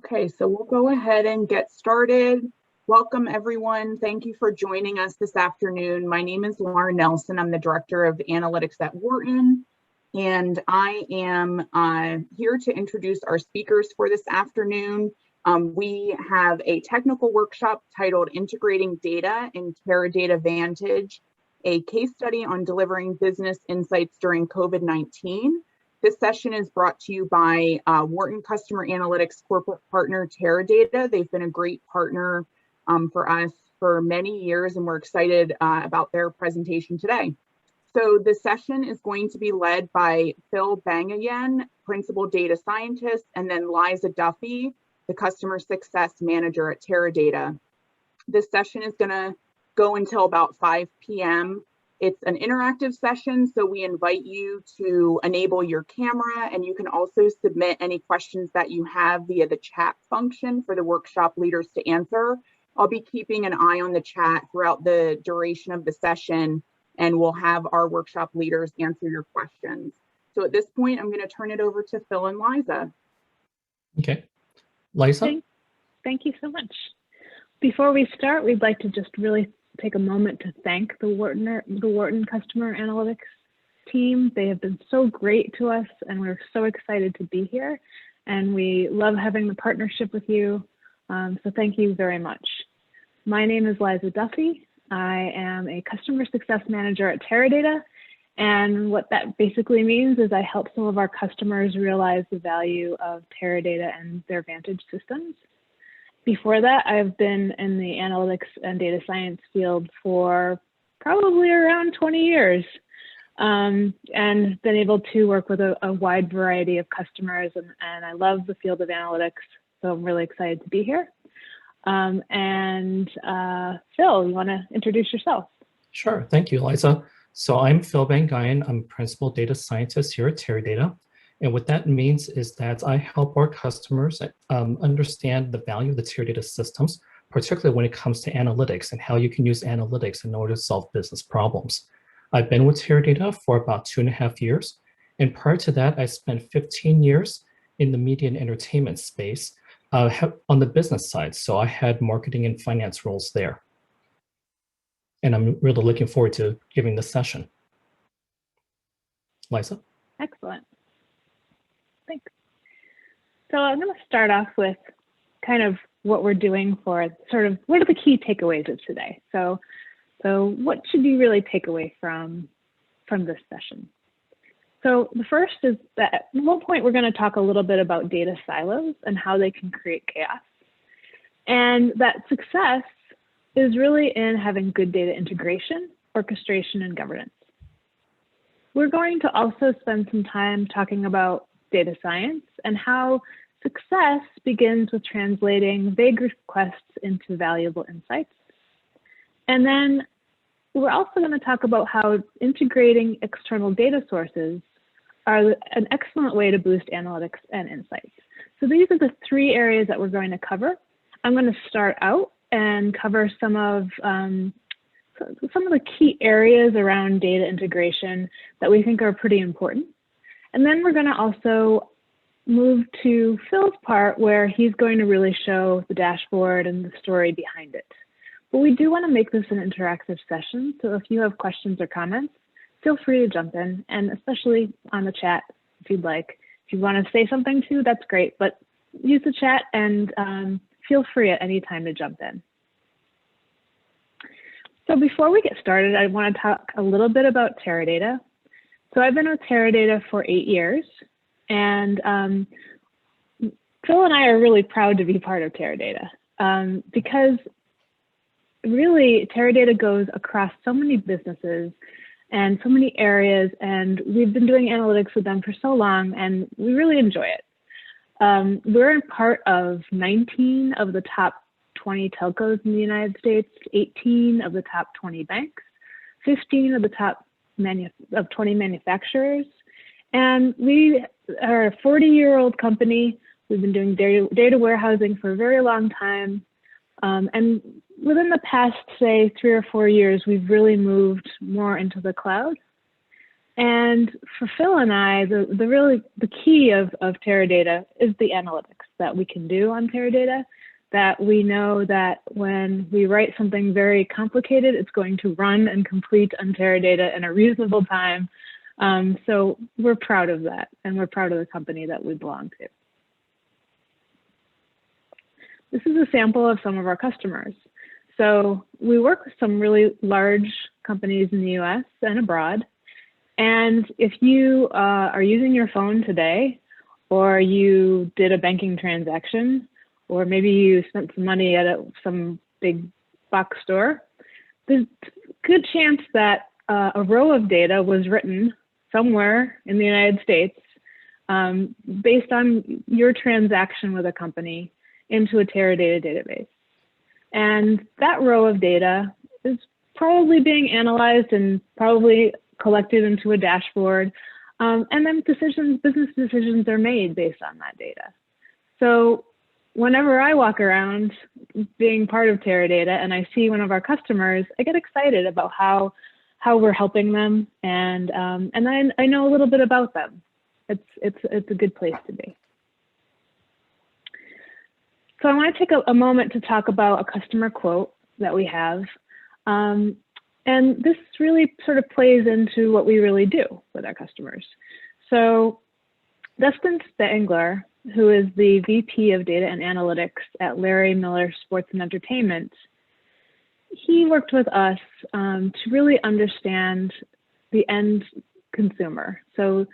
Okay, so we'll go ahead and get started. Welcome, everyone. Thank you for joining us this afternoon. My name is Lauren Nelson. I'm the Director of Analytics at Wharton, and I am here to introduce our speakers for this afternoon. We have a technical workshop titled Integrating Data in Teradata Vantage, a case study on delivering business insights during COVID-19. This session is brought to you by Wharton Customer Analytics corporate partner Teradata. They've been a great partner for us for many years, and we're excited about their presentation today. So the session is going to be led by Phil Bangayan, Principal Data Scientist, and then Liza Duffy, the Customer Success Manager at Teradata. This session is going to go until about 5 p.m. It's an interactive session, so we invite you to enable your camera, and you can also submit any questions that you have via the chat function for the workshop leaders to answer. I'll be keeping an eye on the chat throughout the duration of the session, and we'll have our workshop leaders answer your questions. So at this point, I'm going to turn it over to Phil and Liza. Okay. Liza? Thank you so much. Before we start, we'd like to just really take a moment to thank the Wharton Customer Analytics team. They have been so great to us, and we're so excited to be here. And we love having the partnership with you. So thank you very much. My name is Liza Duffy. I am a Customer Success Manager at Teradata. And what that basically means is I help some of our customers realize the value of Teradata and their Vantage systems. Before that, I've been in the analytics and data science field for probably around 20 years and been able to work with a wide variety of customers. And I love the field of analytics, so I'm really excited to be here. Phil, you want to introduce yourself? Sure. Thank you, Liza. So I'm Phil Bangayan. I'm Principal Data Scientist here at Teradata. And what that means is that I help our customers understand the value of the Teradata systems, particularly when it comes to analytics and how you can use analytics in order to solve business problems. I've been with Teradata for about 2.5 years. And prior to that, I spent 15 years in the media and entertainment space on the business side. So I had marketing and finance roles there. And I'm really looking forward to giving this session. Liza? Excellent. Thanks. So I'm going to start off with kind of what we're doing for sort of what are the key takeaways of today. So what should you really take away from this session? So the first is that at one point we're going to talk a little bit about data silos and how they can create chaos. And that success is really in having good data integration, orchestration, and governance. We're going to also spend some time talking about data science and how success begins with translating vague requests into valuable insights. And then we're also going to talk about how integrating external data sources are an excellent way to boost analytics and insights. So these are the 3 areas that we're going to cover. I'm going to start out and cover some of the key areas around data integration that we think are pretty important. And then we're going to also move to Phil's part where he's going to really show the dashboard and the story behind it. But we do want to make this an interactive session. So if you have questions or comments, feel free to jump in, and especially on the chat if you'd like. If you want to say something too, that's great, but use the chat and feel free at any time to jump in. So before we get started, I want to talk a little bit about Teradata. So I've been with Teradata for 8 years, and Phil and I are really proud to be part of Teradata because really Teradata goes across so many businesses and so many areas, and we've been doing analytics with them for so long, and we really enjoy it. We're a part of 19 of the top 20 telcos in the United States, 18 of the top 20 banks, 15 of the top 20 manufacturers. And we are a 40-year-old company. We've been doing data warehousing for a very long time. And within the past, say, 3 or 4 years, we've really moved more into the cloud. And for Phil and I, the key of Teradata is the analytics, that we can do on Teradata, that we know that when we write something very complicated, it's going to run and complete on Teradata in a reasonable time. So we're proud of that, and we're proud of the company that we belong to. This is a sample of some of our customers. So we work with some really large companies in the US and abroad. And if you are using your phone today, or you did a banking transaction, or maybe you spent some money at some big box store, there's a good chance that a row of data was written somewhere in the United States based on your transaction with a company into a Teradata database. And that row of data is probably being analyzed and probably collected into a dashboard. And then business decisions are made based on that data. So whenever I walk around being part of Teradata and I see one of our customers, I get excited about how we're helping them, and I know a little bit about them. It's a good place to be. So I want to take a moment to talk about a customer quote that we have. And this really sort of plays into what we really do with our customers. So Dustin Spangler, who is the VP of Data and Analytics at Larry Miller Sports and Entertainment, he worked with us to really understand the end consumer. So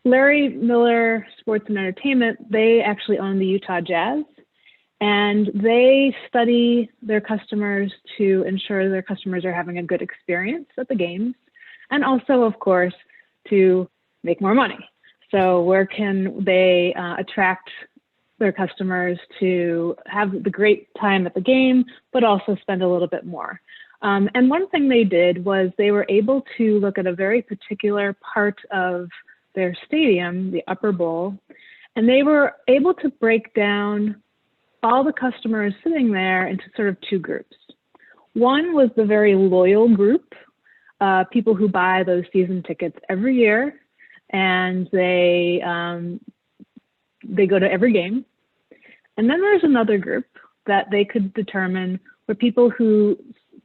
Larry Miller Sports and Entertainment, they actually own the Utah Jazz, and they study their customers to ensure their customers are having a good experience at the games, and also, of course, to make more money. So where can they attract their customers to have the great time at the game, but also spend a little bit more? And one thing they did was they were able to look at a very particular part of their stadium, the upper bowl, and they were able to break down all the customers sitting there into sort of two groups. One was the very loyal group, people who buy those season tickets every year, and they go to every game. And then there's another group that they could determine were people who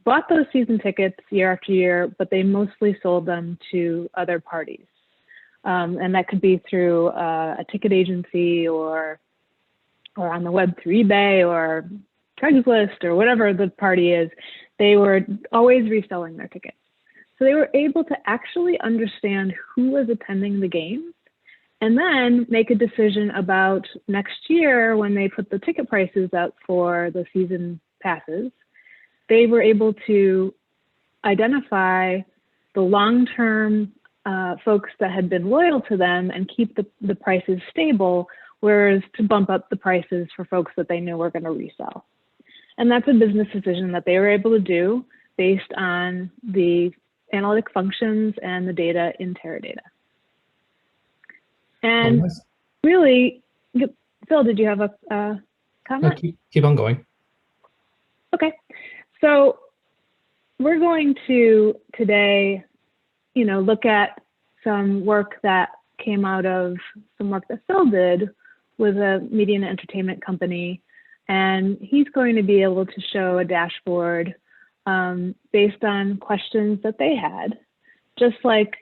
bought those season tickets year after year, but they mostly sold them to other parties. And that could be through a ticket agency or on the web through eBay or Craigslist or whatever the party is. They were always reselling their tickets. So they were able to actually understand who was attending the games and then make a decision about next year when they put the ticket prices out for the season passes. They were able to identify the long-term folks that had been loyal to them and keep the prices stable, whereas to bump up the prices for folks that they knew were going to resell. And that's a business decision that they were able to do based on the analytic functions and the data in Teradata. And really, Phil, did you have a comment? Keep on going. Okay, so we're going to today, look at some work that came out of some work that Phil did with a media and entertainment company, and he's going to be able to show a dashboard based on questions that they had, just like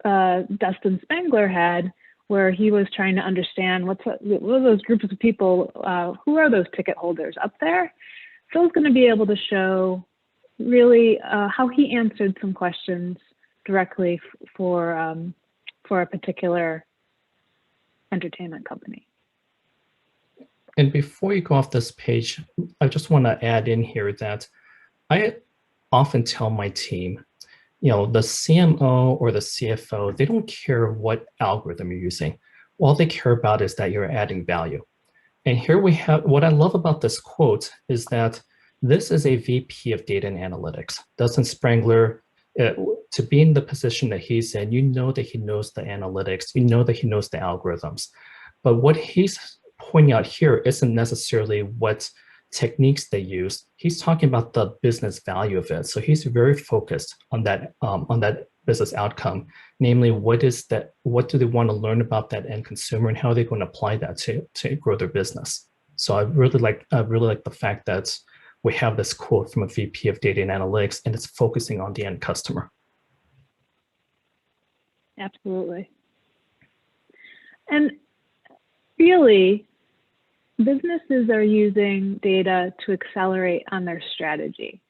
Dustin Spangler had, where he was trying to understand what are those groups of people, who are those ticket holders up there? Phil's going to be able to show really how he answered some questions directly for a particular entertainment company. And before you go off this page, I just want to add in here that I often tell my team, the CMO or the CFO, they don't care what algorithm you're using. All they care about is that you're adding value. And here we have, what I love about this quote is that this is a VP of Data and Analytics. Dustin Spangler, to be in the position that he's in, that he knows the analytics, that he knows the algorithms. But what he's pointing out here isn't necessarily what techniques they use. He's talking about the business value of it. So he's very focused on that business outcome, namely what do they want to learn about that end consumer and how are they going to apply that to grow their business. So I really like the fact that we have this quote from a VP of Data and Analytics, and it's focusing on the end customer. Absolutely. And really, businesses are using data to accelerate on their strategy.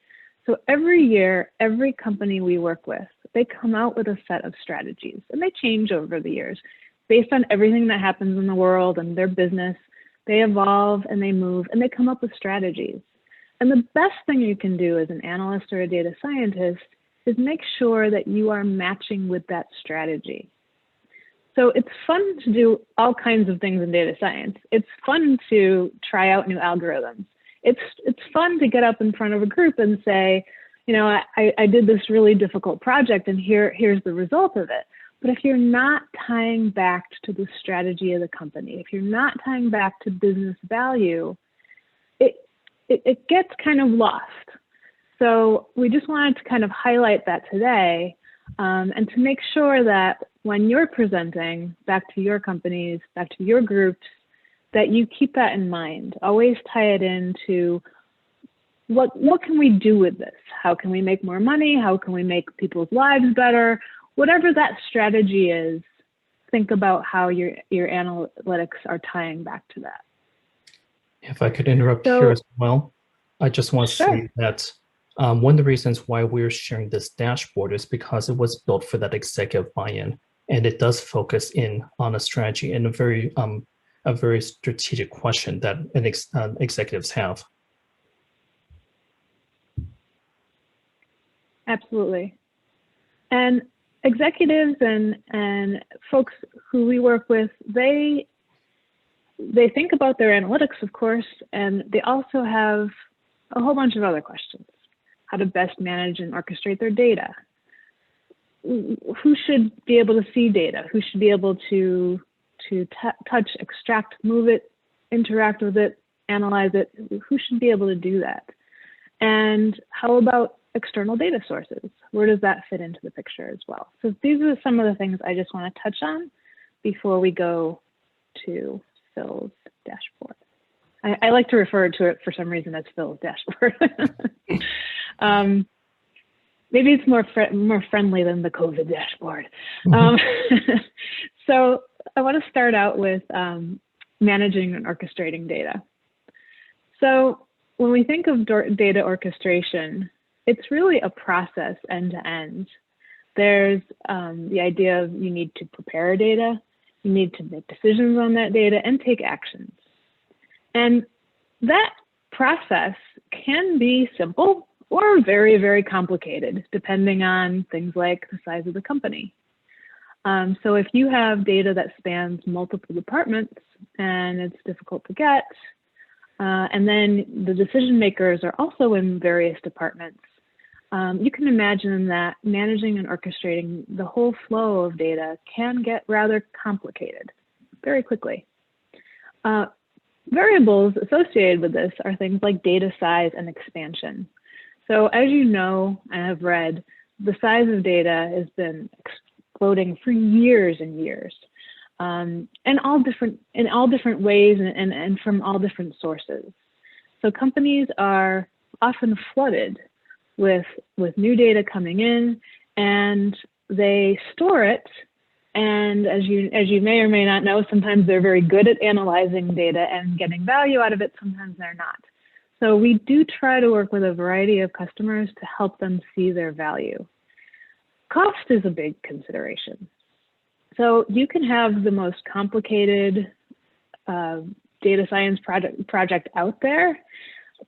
So every year, every company we work with, they come out with a set of strategies, and they change over the years based on everything that happens in the world and their business. They evolve and they move and they come up with strategies. And the best thing you can do as an analyst or a data scientist is make sure that you are matching with that strategy. So it's fun to do all kinds of things in data science. It's fun to try out new algorithms. It's fun to get up in front of a group and say, you know, I did this really difficult project and here's the result of it. But if you're not tying back to the strategy of the company, if you're not tying back to business value, it gets kind of lost. So we just wanted to kind of highlight that today, and to make sure that when you're presenting back to your companies, back to your groups, that you keep that in mind. Always tie it into what can we do with this? How can we make more money? How can we make people's lives better? Whatever that strategy is, think about how your analytics are tying back to that. If I could interrupt here as well, I just want to say that one of the reasons why we're sharing this dashboard is because it was built for that executive buy-in, and it does focus in on a strategy and a very strategic question that executives have. Absolutely. And executives and folks who we work with, they think about their analytics, of course, and they also have a whole bunch of other questions. How to best manage and orchestrate their data. Who should be able to see data? Who should be able to touch, extract, move it, interact with it, analyze it? Who should be able to do that? And how about external data sources? Where does that fit into the picture as well? So these are some of the things I just want to touch on before we go to Phil's dashboard. I like to refer to it for some reason as Phil's dashboard. Maybe it's more friendly than the COVID dashboard. So I want to start out with managing and orchestrating data. So when we think of data orchestration, it's really a process end to end. There's the idea of you need to prepare data, you need to make decisions on that data and take actions. And that process can be simple or very, very complicated, depending on things like the size of the company. So if you have data that spans multiple departments and it's difficult to get, and then the decision makers are also in various departments, you can imagine that managing and orchestrating the whole flow of data can get rather complicated very quickly. Variables associated with this are things like data size and expansion. So as you know and have read, the size of data has been exploding for years and years, in all different ways and from all different sources. So companies are often flooded with new data coming in, and they store it. And as you may or may not know, sometimes they're very good at analyzing data and getting value out of it. Sometimes they're not. So we do try to work with a variety of customers to help them see their value. Cost is a big consideration. So you can have the most complicated data science project out there,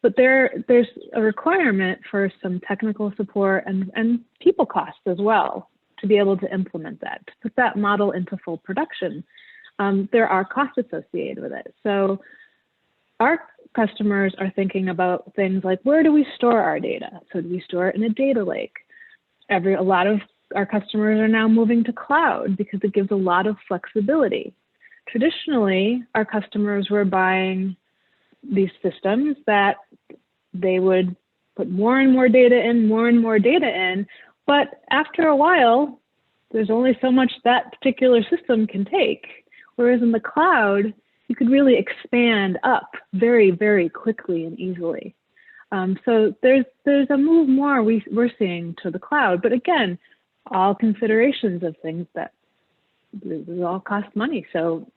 but there's a requirement for some technical support and people costs as well to be able to implement that, to put that model into full production. There are costs associated with it. So our customers are thinking about things like, where do we store our data? So do we store it in a data lake? A lot of our customers are now moving to cloud because it gives a lot of flexibility. Traditionally, our customers were buying these systems that they would put more and more data in, But after a while, there's only so much that particular system can take. Whereas in the cloud, you could really expand up very, very quickly and easily. So there's a move more we're seeing to the cloud. But again, all considerations of things that all cost money. So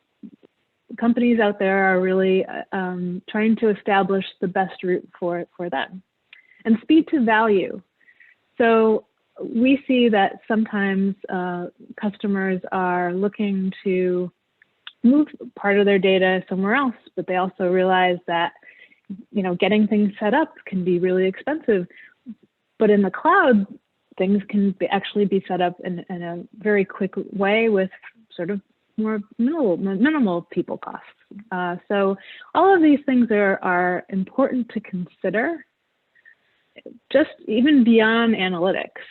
companies out there are really trying to establish the best route for them. And speed to value. So we see that sometimes customers are looking to move part of their data somewhere else, but they also realize that getting things set up can be really expensive. But in the cloud, things can actually be set up in a very quick way with sort of more minimal people costs. So all of these things are important to consider, just even beyond analytics.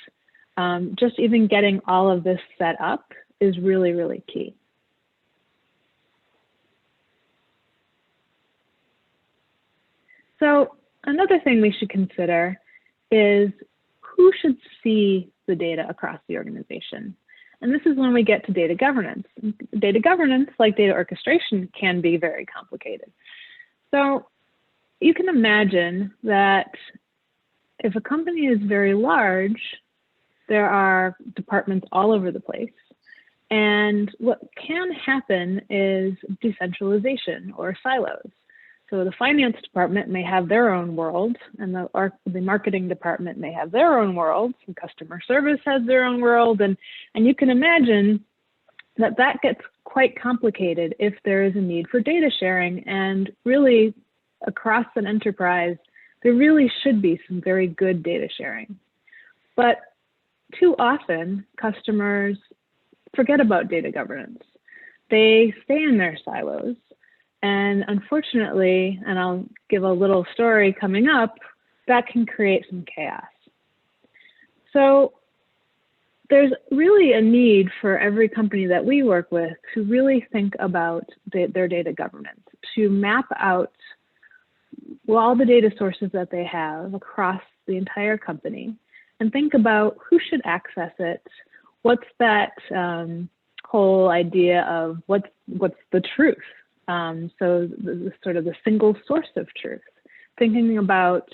Just even getting all of this set up is really, really key. So another thing we should consider is who should see the data across the organization. And this is when we get to data governance. Data governance, like data orchestration, can be very complicated. So you can imagine that if a company is very large, there are departments all over the place. And what can happen is decentralization or silos. So the finance department may have their own world, and the marketing department may have their own world, and customer service has their own world, and you can imagine that gets quite complicated if there is a need for data sharing. And really, across an enterprise, there really should be some very good data sharing. But too often, customers forget about data governance. They stay in their silos. And unfortunately, and I'll give a little story coming up, that can create some chaos. So there's really a need for every company that we work with to really think about their data governance, to map out all the data sources that they have across the entire company and think about who should access it, what's that whole idea of what's the truth. So the sort of the single source of truth, thinking about,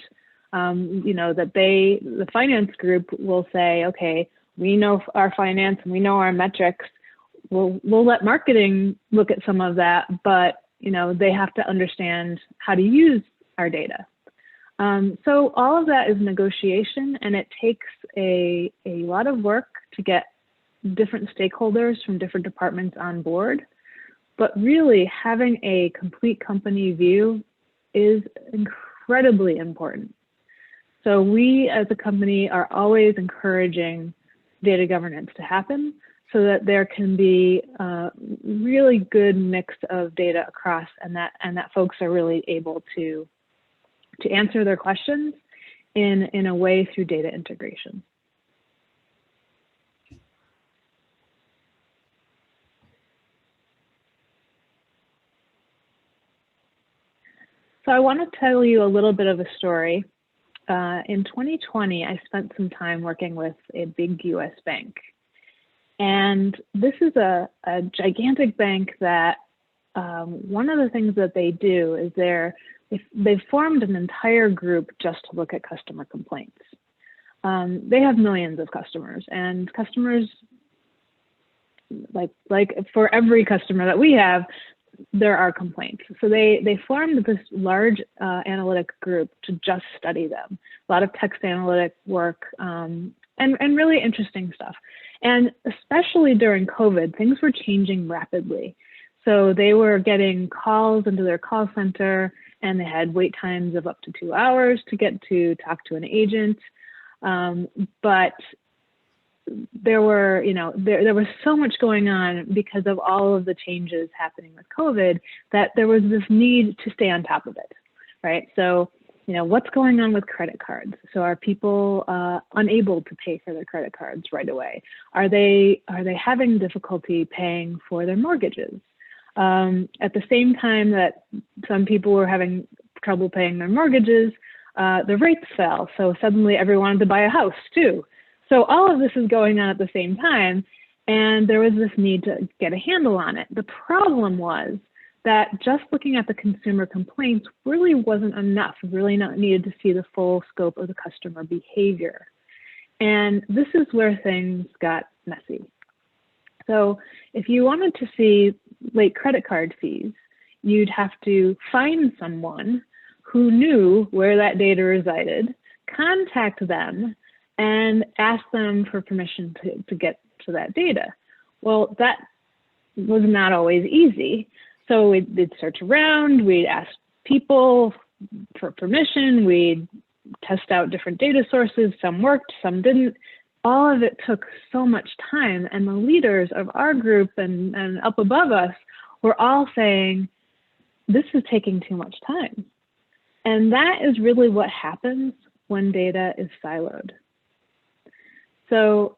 that the finance group will say, okay, we know our finance and we know our metrics. We'll let marketing look at some of that, but they have to understand how to use our data. So all of that is negotiation, and it takes a lot of work to get different stakeholders from different departments on board. But really, having a complete company view is incredibly important. So we as a company are always encouraging data governance to happen so that there can be a really good mix of data across, and that folks are really able to answer their questions in a way through data integration. So I want to tell you a little bit of a story. In 2020, I spent some time working with a big US bank. And this is a gigantic bank that one of the things that they do is they've formed an entire group just to look at customer complaints. They have millions of customers, and customers, like for every customer that we have, there are complaints. So they formed this large analytic group to just study them. A lot of text analytic work and really interesting stuff. And especially during COVID, things were changing rapidly. So they were getting calls into their call center, and they had wait times of up to 2 hours to get to talk to an agent. But there was so much going on because of all of the changes happening with COVID that there was this need to stay on top of it, right? So, what's going on with credit cards? So are people unable to pay for their credit cards right away? Are they having difficulty paying for their mortgages? At the same time that some people were having trouble paying their mortgages, the rates fell. So suddenly everyone wanted to buy a house too. So all of this is going on at the same time, and there was this need to get a handle on it. The problem was that just looking at the consumer complaints really wasn't enough, really not needed to see the full scope of the customer behavior. And this is where things got messy. So if you wanted to see late credit card fees, you'd have to find someone who knew where that data resided, contact them, and ask them for permission to get to that data. Well, that was not always easy. So we'd search around, we'd ask people for permission, we'd test out different data sources, some worked, some didn't. All of it took so much time, and the leaders of our group and up above us were all saying, this is taking too much time. And that is really what happens when data is siloed. So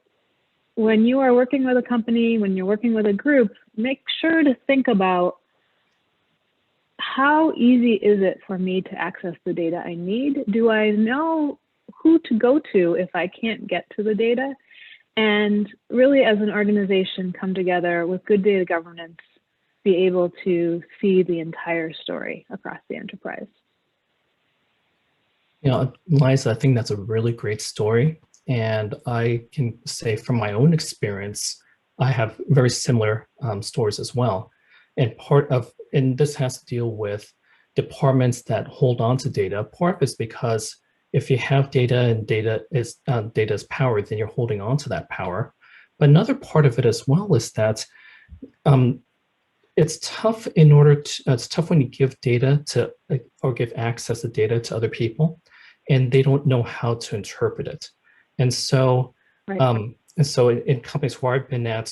when you are working with a company, when you're working with a group, make sure to think about how easy is it for me to access the data I need? Do I know who to go to if I can't get to the data? And really, as an organization, come together with good data governance, be able to see the entire story across the enterprise. You know, Liza, I think that's a really great story. And I can say from my own experience, I have very similar stories as well. And this has to deal with departments that hold on to data. Part of it's because if you have data and data is power, then you're holding on to that power. But another part of it as well is that it's tough it's tough when you give data to, or give access to data to other people, and they don't know how to interpret it. And so, Right. In companies where I've been at,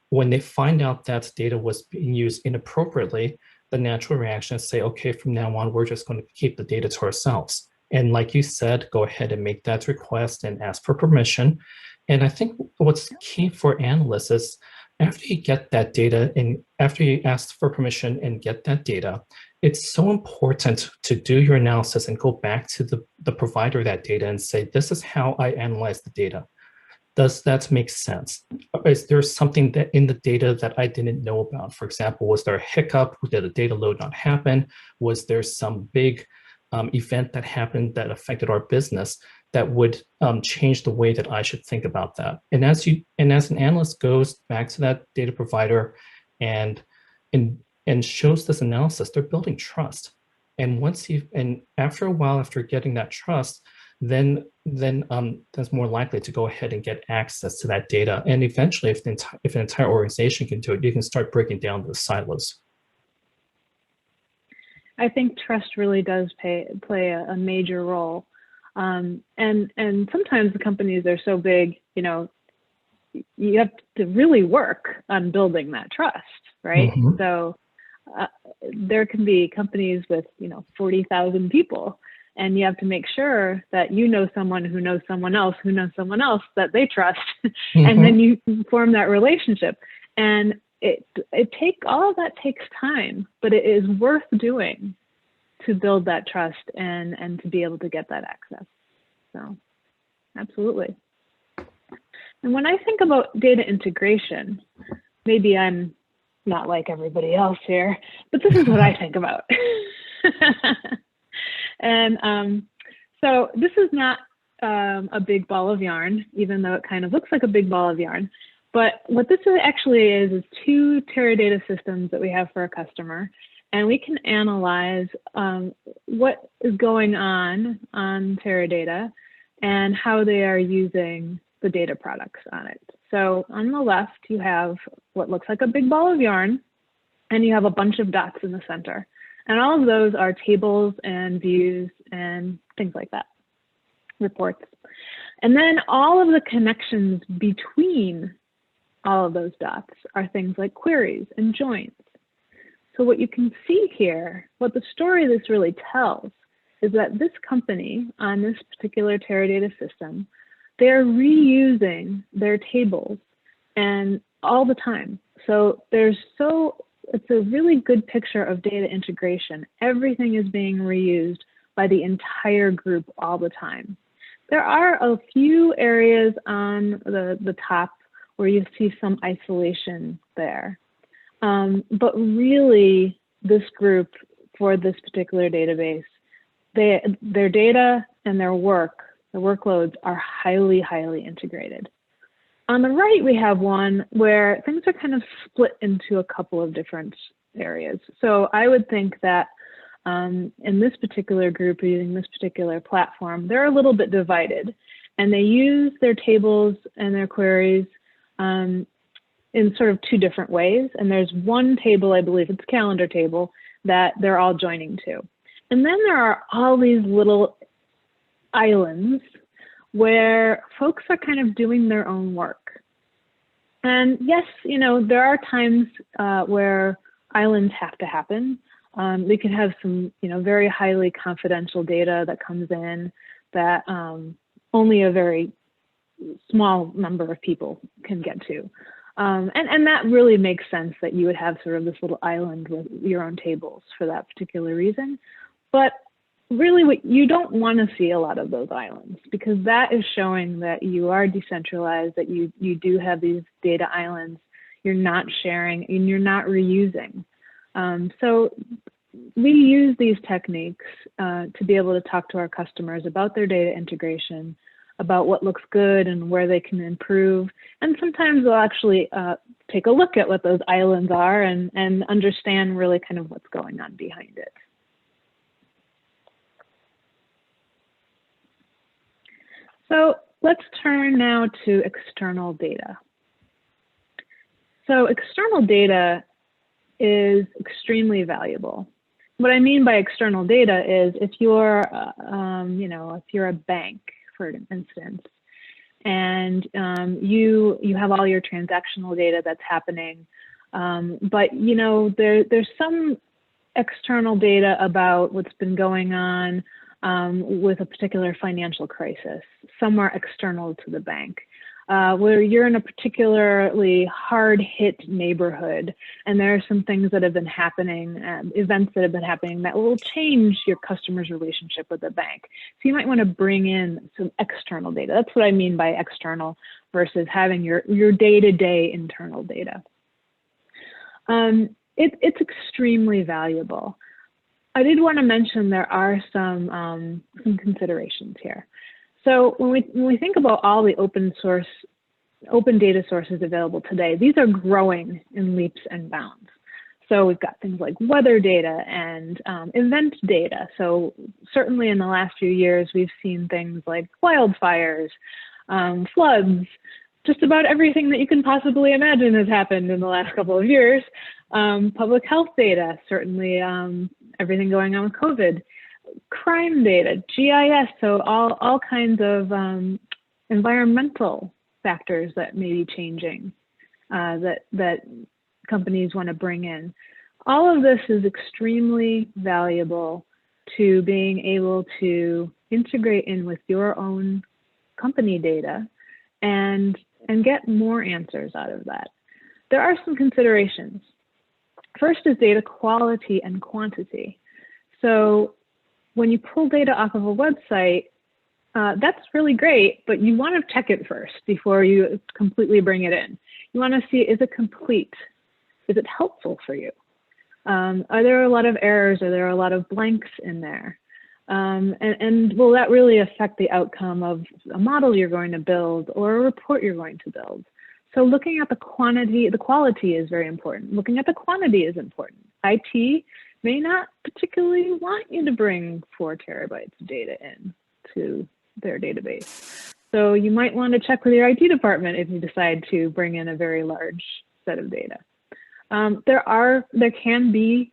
when they find out that data was being used inappropriately, the natural reaction is say, okay, from now on, we're just going to keep the data to ourselves. And like you said, go ahead and make that request and ask for permission. And I think what's key for analysts is after you get that data and after you ask for permission and get that data, it's so important to do your analysis and go back to the provider of that data and say, this is how I analyze the data. Does that make sense? Is there something that in the data that I didn't know about? For example, was there a hiccup? Did a data load not happen? Was there some big event that happened that affected our business that would change the way that I should think about that? And as an analyst goes back to that data provider and shows this analysis, they're building trust. And after a while, after getting that trust, then that's more likely to go ahead and get access to that data. And eventually, if an entire organization can do it, you can start breaking down the silos. I think trust really does play a major role. And sometimes the companies are so big, you have to really work on building that trust, right? Mm-hmm. So there can be companies with, 40,000 people, and you have to make sure that you know someone who knows someone else who knows someone else that they trust, Mm-hmm. and then you form that relationship. And all of that takes time, but it is worth doing to build that trust and to be able to get that access. So, absolutely. And when I think about data integration, maybe I'm not like everybody else here, but this is what I think about. And so this is not a big ball of yarn, even though it kind of looks like a big ball of yarn. But what this actually is two Teradata systems that we have for a customer, and we can analyze what is going on Teradata and how they are using the data products on it. So on the left, you have what looks like a big ball of yarn, and you have a bunch of dots in the center. And all of those are tables and views and things like that, reports. And then all of the connections between all of those dots are things like queries and joins. So what you can see here, what the story this really tells, is that this company on this particular Teradata system, they're reusing their tables and all the time. So it's a really good picture of data integration. Everything is being reused by the entire group all the time. there are a few areas on the top where you see some isolation there. But really, this group for this particular database, their data and their workloads are highly, highly integrated. On the right, we have one where things are kind of split into a couple of different areas. So I would think that in this particular group, using this particular platform, they're a little bit divided, and they use their tables and their queries in sort of two different ways. And there's one table, I believe it's a calendar table, that they're all joining to. And then there are all these little islands where folks are kind of doing their own work. And yes, you know, there are times where islands have to happen. They can have some, you know, very highly confidential data that comes in that only a very small number of people can get to. And that really makes sense that you would have sort of this little island with your own tables for that particular reason. But really, what you don't want to see a lot of those islands, because that is showing that you are decentralized, that you do have these data islands, you're not sharing and you're not reusing. So we use these techniques to be able to talk to our customers about their data integration, about what looks good and where they can improve. And sometimes we'll actually take a look at what those islands are and understand really kind of what's going on behind it. So let's turn now to external data. So external data is extremely valuable. What I mean by external data is if you're, you know, if you're a bank, for instance, and you have all your transactional data that's happening, but you know there's some external data about what's been going on with a particular financial crisis, somewhere external to the bank, where you're in a particularly hard-hit neighborhood, and there are some things that have been happening, events that have been happening that will change your customer's relationship with the bank. So you might want to bring in some external data. That's what I mean by external versus having your day-to-day internal data. It's extremely valuable. I did want to mention there are some considerations here. So when we think about all the open data sources available today, these are growing in leaps and bounds. So we've got things like weather data and event data. So certainly in the last few years, we've seen things like wildfires, floods, just about everything that you can possibly imagine has happened in the last couple of years. Public health data, certainly everything going on with COVID. Crime data, GIS, so all kinds of environmental factors that may be changing that companies want to bring in. All of this is extremely valuable to being able to integrate in with your own company data and get more answers out of that. There are some considerations. First is data quality and quantity. So when you pull data off of a website, that's really great, but you want to check it first before you completely bring it in. You want to see, is it complete? Is it helpful for you? Are there a lot of errors? Are there a lot of blanks in there? And will that really affect the outcome of a model you're going to build or a report you're going to build? So looking at the quality is very important. Looking at the quantity is important. IT may not particularly want you to bring 4 terabytes of data in to their database. So you might want to check with your IT department if you decide to bring in a very large set of data. There can be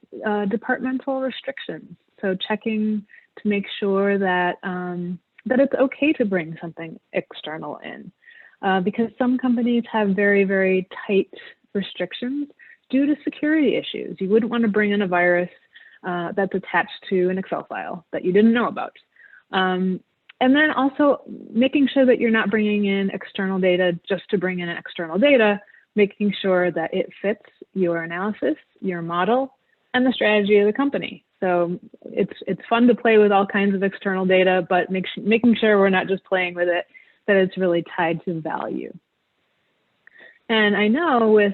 departmental restrictions. So checking to make sure that that it's okay to bring something external in, because some companies have very, very tight restrictions due to security issues. You wouldn't want to bring in a virus that's attached to an Excel file that you didn't know about. And then also making sure that you're not bringing in external data just to bring in external data, making sure that it fits your analysis, your model, and the strategy of the company. So it's fun to play with all kinds of external data, but making sure we're not just playing with it, that it's really tied to value. And I know with,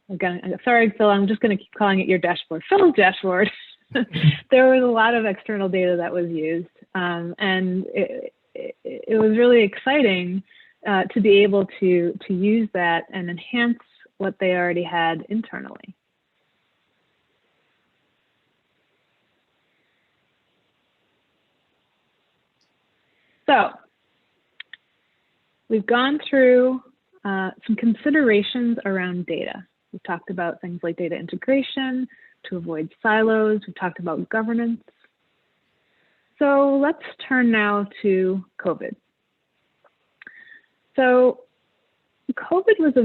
again, sorry, Phil, I'm just going to keep calling it your dashboard, Phil's dashboard. There was a lot of external data that was used, and it was really exciting to be able to use that and enhance what they already had internally. So we've gone through some considerations around data. We've talked about things like data integration to avoid silos. We've talked about governance. So let's turn now to COVID. So COVID was a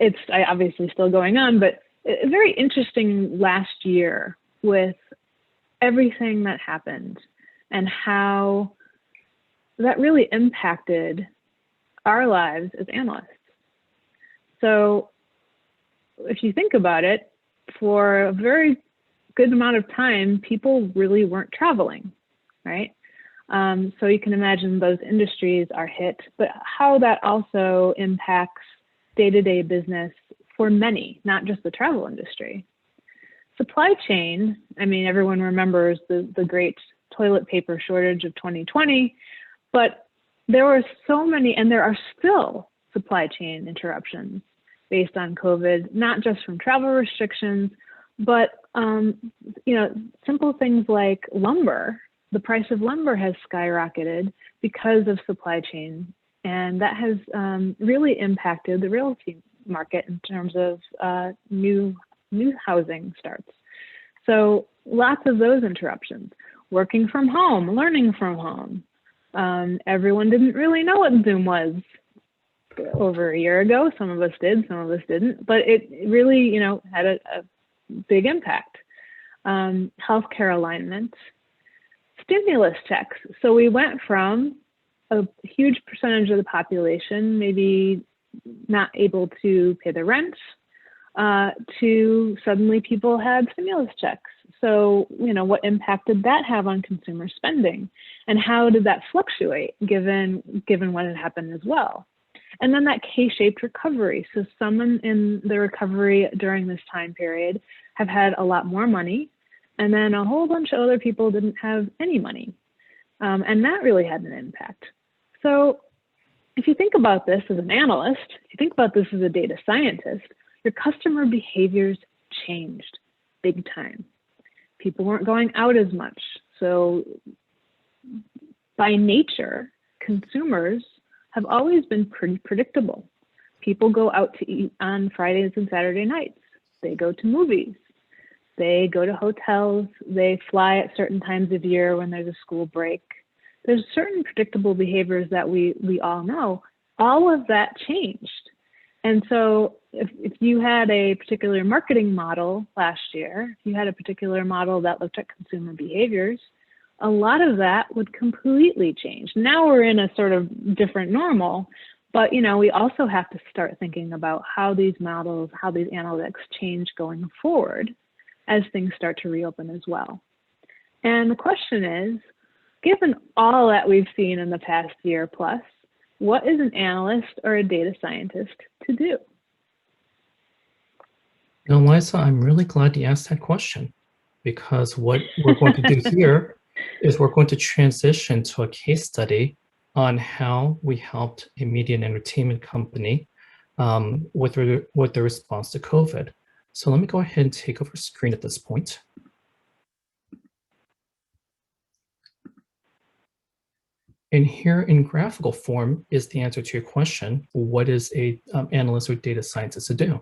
it's obviously still going on, but a very interesting last year with everything that happened and how that really impacted our lives as analysts. So if you think about it, for a very good amount of time, people really weren't traveling, right? So you can imagine those industries are hit, but how that also impacts day-to-day business for many, not just the travel industry. Supply chain, I mean, everyone remembers the great toilet paper shortage of 2020, but there were so many, and there are still supply chain interruptions based on COVID, not just from travel restrictions, but simple things like lumber. The price of lumber has skyrocketed because of supply chain, and that has really impacted the realty market in terms of new housing starts. So lots of those interruptions. Working from home, learning from home. Everyone didn't really know what Zoom was over a year ago. Some of us did, some of us didn't, but it really, had a big impact. Healthcare alignment, stimulus checks. So we went from a huge percentage of the population maybe not able to pay their rent to suddenly people had stimulus checks. So, what impact did that have on consumer spending? And how did that fluctuate given what had happened as well? And then that K-shaped recovery. So some in the recovery during this time period have had a lot more money, and then a whole bunch of other people didn't have any money. And that really had an impact. So if you think about this as an analyst, if you think about this as a data scientist, your customer behaviors changed big time. People weren't going out as much. So by nature, consumers have always been pretty predictable. People go out to eat on Fridays and Saturday nights. They go to movies. They go to hotels. They fly at certain times of year when there's a school break. There's certain predictable behaviors that we all know. All of that changed. And so if you had a particular marketing model last year, if you had a particular model that looked at consumer behaviors, a lot of that would completely change. Now we're in a sort of different normal, but we also have to start thinking about how these models, how these analytics change going forward as things start to reopen as well. And the question is, given all that we've seen in the past year plus, what is an analyst or a data scientist to do? Liza, I'm really glad you asked that question, because what we're going to do here is we're going to transition to a case study on how we helped a media and entertainment company with the response to COVID. So let me go ahead and take over screen at this point. And here in graphical form is the answer to your question, what is a analyst or data scientist to do?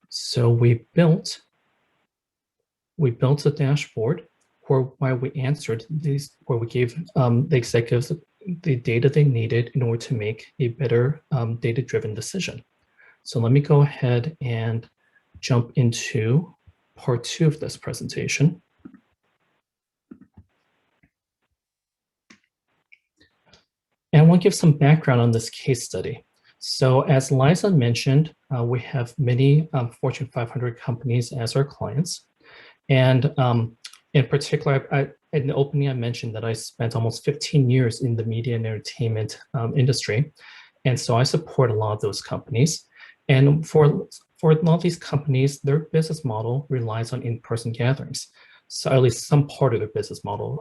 So we built a dashboard where we answered these, where we gave the executives the data they needed in order to make a better data-driven decision. So let me go ahead and jump into part 2 of this presentation. And I want to give some background on this case study. So as Liza mentioned, we have many Fortune 500 companies as our clients. And in particular, in the opening, I mentioned that I spent almost 15 years in the media and entertainment industry. And so I support a lot of those companies. And for a lot of these companies, their business model relies on in-person gatherings. So at least some part of their business model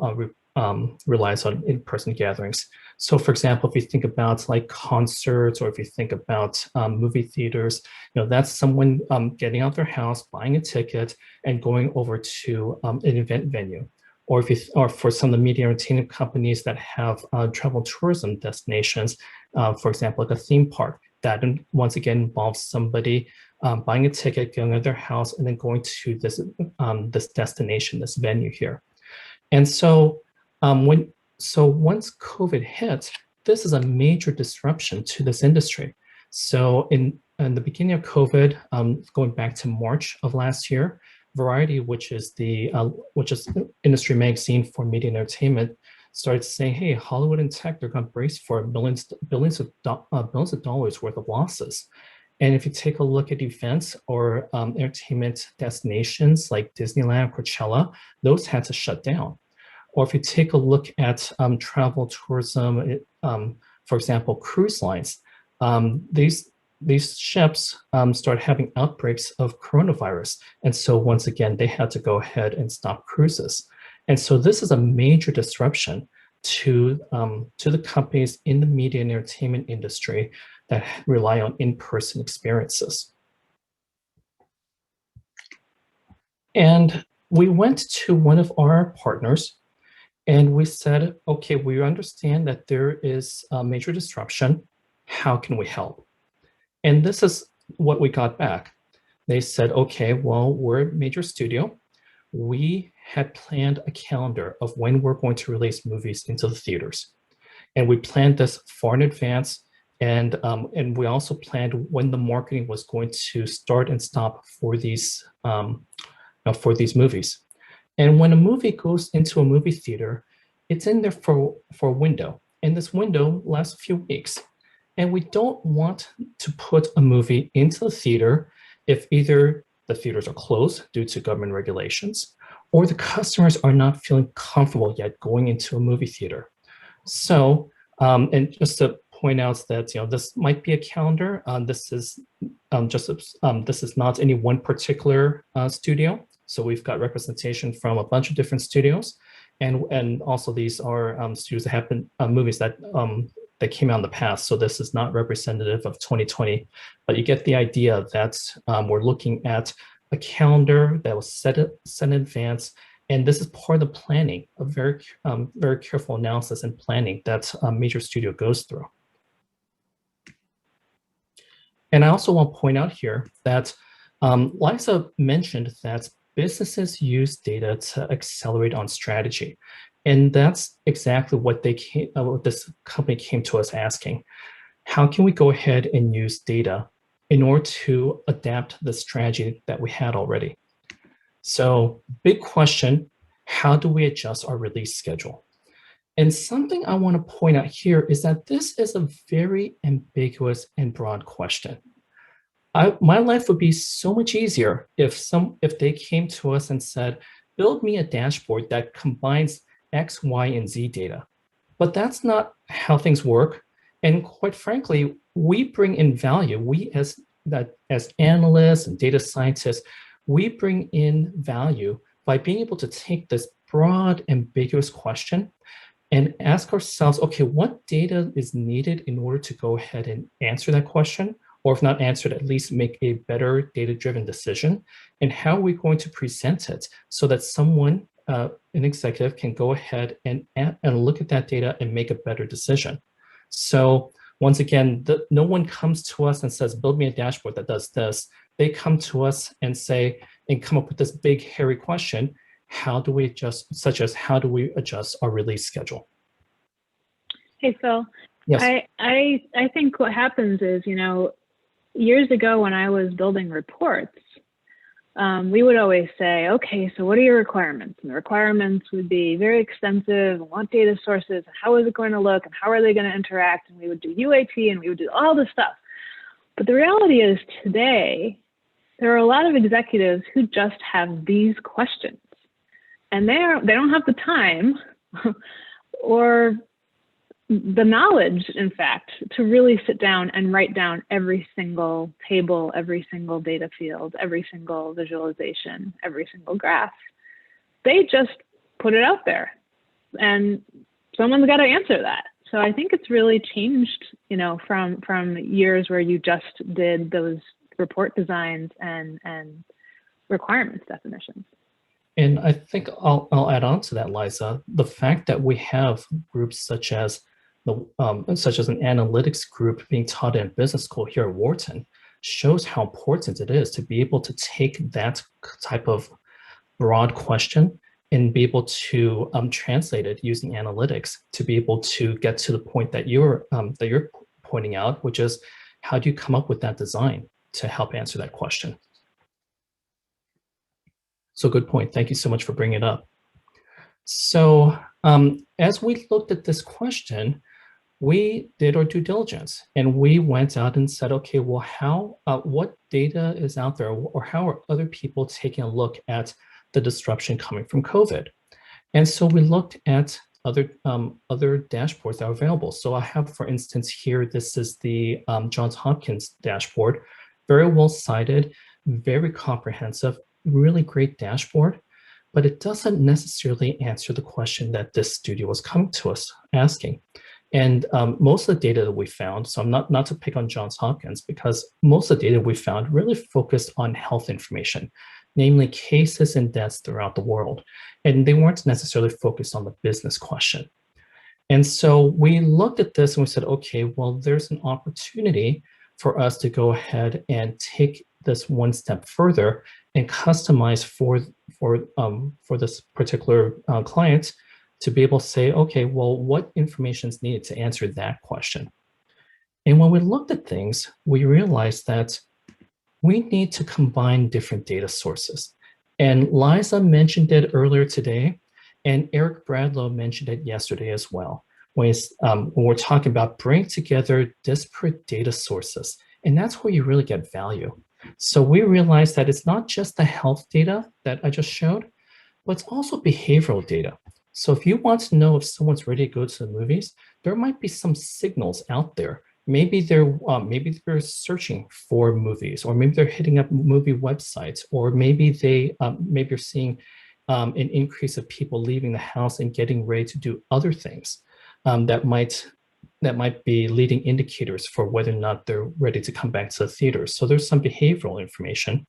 relies on in-person gatherings. So for example, if you think about like concerts, or if you think about movie theaters, that's someone getting out their house, buying a ticket, and going over to an event venue. Or for some of the media entertainment companies that have travel tourism destinations, for example, like a theme park, that once again involves somebody buying a ticket, going to their house, and then going to this destination, this venue here. And so once COVID hit, this is a major disruption to this industry. So in the beginning of COVID, going back to March of last year, Variety, which is industry magazine for media and entertainment, started saying, "Hey, Hollywood and tech, they're going to brace for billions of dollars worth of losses." And if you take a look at events or entertainment destinations like Disneyland, Coachella, those had to shut down. Or if you take a look at travel tourism, for example, cruise lines, these ships start having outbreaks of coronavirus. And so once again, they had to go ahead and stop cruises. And so this is a major disruption to the companies in the media and entertainment industry that rely on in-person experiences. And we went to one of our partners and we said, okay, we understand that there is a major disruption. How can we help? And this is what we got back. They said, okay, well, we're a major studio. We had planned a calendar of when we're going to release movies into the theaters. And we planned this far in advance. And we also planned when the marketing was going to start and stop for these movies. And when a movie goes into a movie theater, it's in there for a window. And this window lasts a few weeks. And we don't want to put a movie into the theater if either the theaters are closed due to government regulations, or the customers are not feeling comfortable yet going into a movie theater. So, and just to point out that this might be a calendar. This is not any one particular studio. So we've got representation from a bunch of different studios, and also these are studios that have been movies that came out in the past. So this is not representative of 2020, but you get the idea that we're looking at a calendar that was set in advance. And this is part of the planning, a very careful analysis and planning that a major studio goes through. And I also want to point out here that Liza mentioned that businesses use data to accelerate on strategy. And that's exactly what this company came to us asking. How can we go ahead and use data in order to adapt the strategy that we had already? So big question, how do we adjust our release schedule? And something I want to point out here is that this is a very ambiguous and broad question. My life would be so much easier if they came to us and said, build me a dashboard that combines X, Y, and Z data. But that's not how things work. And quite frankly, we bring in value. We as analysts and data scientists, we bring in value by being able to take this broad, ambiguous question and ask ourselves, okay, what data is needed in order to go ahead and answer that question? Or if not answered, at least make a better data-driven decision? And how are we going to present it so that someone, an executive, can go ahead and look at that data and make a better decision? So once again, no one comes to us and says, build me a dashboard that does this. They come to us and say, and come up with this big, hairy question, how do we adjust, such as how do we adjust our release schedule? Hey, Phil. Yes. I think what happens is, years ago when I was building reports, we would always say, okay, so what are your requirements? And the requirements would be very extensive, what data sources, how is it going to look, and how are they going to interact? And we would do UAT and we would do all this stuff. But the reality is today, there are a lot of executives who just have these questions, and they don't have the time or the knowledge, in fact, to really sit down and write down every single table, every single data field, every single visualization, every single graph. They just put it out there, and someone's got to answer that. So I think it's really changed, you know, from years where you just did those report designs and requirements definitions. And I think I'll add on to that, Liza. The fact that we have groups such as an analytics group being taught in business school here at Wharton shows how important it is to be able to take that type of broad question and be able to translate it using analytics to be able to get to the point that you're pointing out, which is how do you come up with that design to help answer that question? So good point. Thank you so much for bringing it up. So as we looked at this question, we did our due diligence and we went out and said, okay, well, what data is out there, or how are other people taking a look at the disruption coming from COVID? And so we looked at other dashboards that are available. So I have, for instance, here, this is the Johns Hopkins dashboard, very well cited, very comprehensive, really great dashboard, but it doesn't necessarily answer the question that this studio was coming to us asking. And most of the data that we found, so I'm not to pick on Johns Hopkins, because most of the data we found really focused on health information, namely cases and deaths throughout the world. And they weren't necessarily focused on the business question. And so we looked at this and we said, okay, well, there's an opportunity for us to go ahead and take this one step further and customize for this particular client to be able to say, okay, well, what information is needed to answer that question? And when we looked at things, we realized that we need to combine different data sources. And Liza mentioned it earlier today, and Eric Bradlow mentioned it yesterday as well, when we're talking about bringing together disparate data sources. And that's where you really get value. So we realized that it's not just the health data that I just showed, but it's also behavioral data. So if you want to know if someone's ready to go to the movies, there might be some signals out there. Maybe they're searching for movies, or maybe they're hitting up movie websites, or maybe maybe you're seeing an increase of people leaving the house and getting ready to do other things that might be leading indicators for whether or not they're ready to come back to the theater. So there's some behavioral information.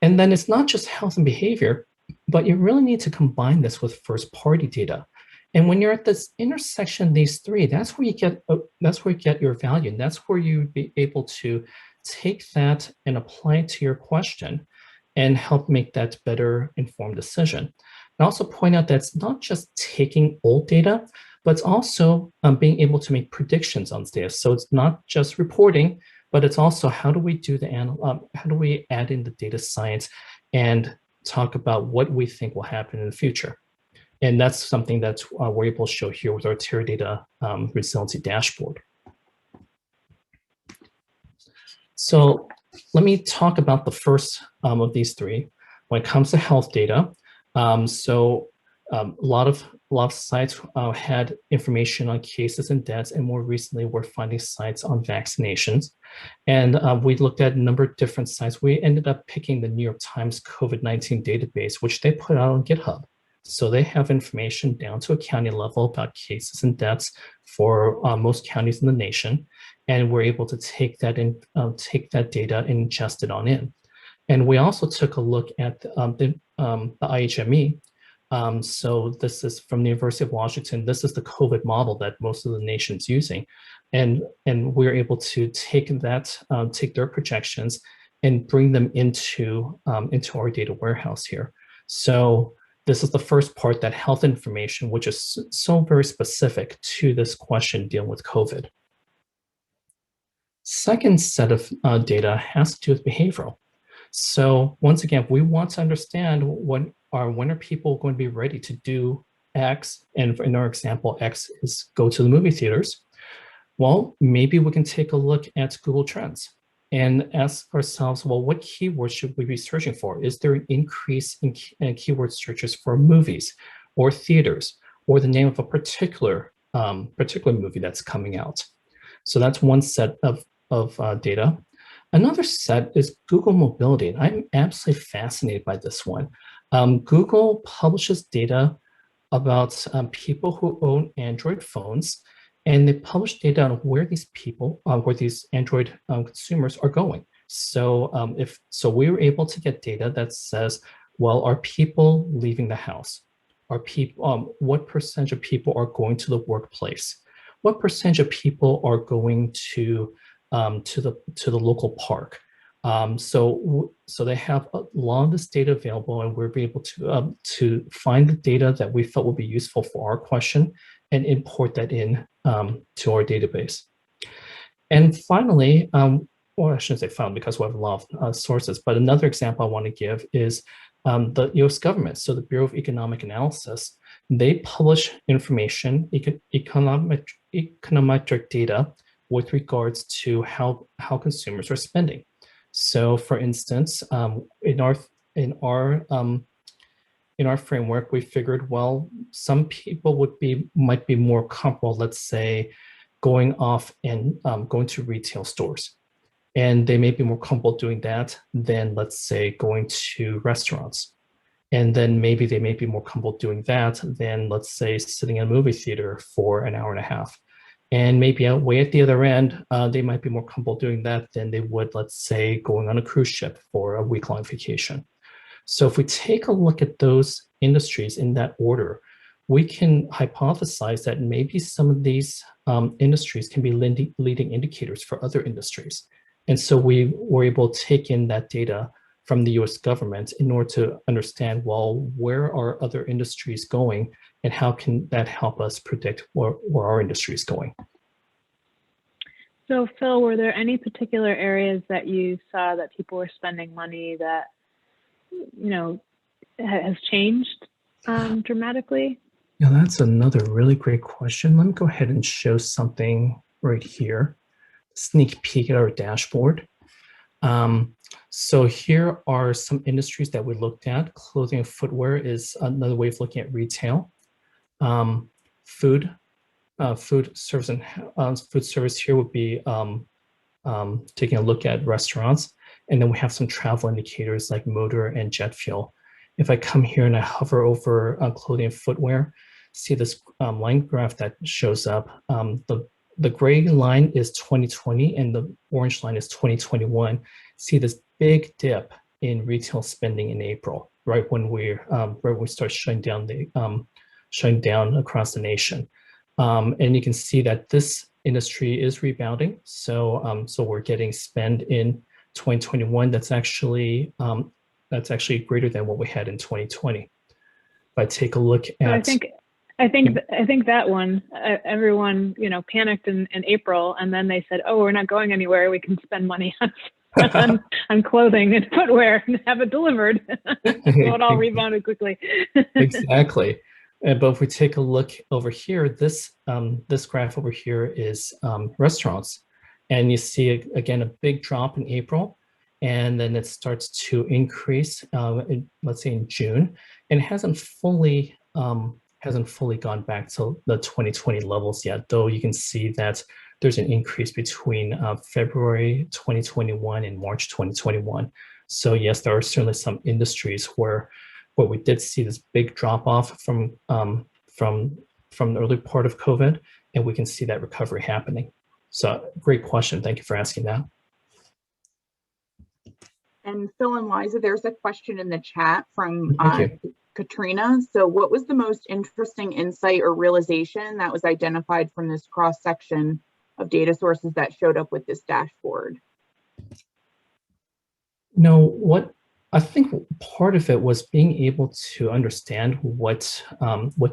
And then it's not just health and behavior, but you really need to combine this with first-party data. And when you're at this intersection of these three, that's where you get your value. And that's where you'd be able to take that and apply it to your question and help make that better informed decision. And also point out that it's not just taking old data, but it's also being able to make predictions on data. So it's not just reporting, but it's also how do we do how do we add in the data science and talk about what we think will happen in the future. And that's something that we're able to show here with our Teradata Resiliency dashboard. So let me talk about the first of these three. When it comes to health data, a lot of sites had information on cases and deaths, and more recently we're finding sites on vaccinations. And we looked at a number of different sites. We ended up picking the New York Times COVID-19 database, which they put out on GitHub. So they have information down to a county level about cases and deaths for most counties in the nation. And we're able to take that data and ingest it on in. And we also took a look at the IHME. So this is from the University of Washington. This is the COVID model that most of the nation's using. And we're able to take their projections and bring them into our data warehouse here. So this is the first part, that health information, which is so very specific to this question dealing with COVID. Second set of data has to do with behavioral. So once again, we want to understand when are people going to be ready to do X, and in our example, X is go to the movie theaters. Well, maybe we can take a look at Google Trends. and ask ourselves, well, what keywords should we be searching for? Is there an increase in keyword searches for movies or theaters or the name of a particular movie that's coming out? So that's one set of data. Another set is Google mobility. And I'm absolutely fascinated by this one. Google publishes data about people who own Android phones, and they publish data on where these people, where these Android consumers are going. So we were able to get data that says, well, are people leaving the house? Are people, what percentage of people are going to the workplace? What percentage of people are going to the local park? So they have a lot of this data available, and we're able to find the data that we felt would be useful for our question and import that in to our database. And finally, well, I shouldn't say found because we have a lot of sources, but another example I want to give is the US government. So the Bureau of Economic Analysis, they publish information, econometric data with regards to how consumers are spending. So for instance, in our framework, we figured, well, some people might be more comfortable, let's say, going off and going to retail stores. And they may be more comfortable doing that than, let's say, going to restaurants. And then maybe they may be more comfortable doing that than, let's say, sitting in a movie theater for an hour and a half. And maybe way at the other end, they might be more comfortable doing that than they would, let's say, going on a cruise ship for a week-long vacation. So if we take a look at those industries in that order, we can hypothesize that maybe some of these industries can be leading indicators for other industries. And so we were able to take in that data from the US government in order to understand, well, where are other industries going and how can that help us predict where our industry is going? So Phil, were there any particular areas that you saw that people were spending money that, you know, has changed dramatically? Yeah, that's another really great question. Let me go ahead and show something right here. Sneak peek at our dashboard. So here are some industries that we looked at. Clothing and footwear is another way of looking at retail. Food service, and food service here would be taking a look at restaurants. And then we have some travel indicators like motor and jet fuel. If I come here and I hover over clothing and footwear, see this line graph that shows up. The gray line is 2020 and the orange line is 2021. See this big dip in retail spending in April, right when we start shutting down across the nation. And you can see that this industry is rebounding. So we're getting spend in 2021 that's actually greater than what we had in 2020. If I take a look at, so I think that one, everyone, you know, panicked in April, and then they said, oh, we're not going anywhere. We can spend money on clothing and footwear and have it delivered. So it all rebounded quickly. Exactly. But if we take a look over here, this graph over here is restaurants. And you see, again, a big drop in April. And then it starts to increase, let's say in June. And it hasn't fully gone back to the 2020 levels yet, though you can see that there's an increase between February 2021 and March 2021. So yes, there are certainly some industries where we did see this big drop off from the early part of COVID, and we can see that recovery happening. So great question. Thank you for asking that. And Phil and Liza, there's a question in the chat from Katrina. So what was the most interesting insight or realization that was identified from this cross-section of data sources that showed up with this dashboard? What I think part of it was being able to understand what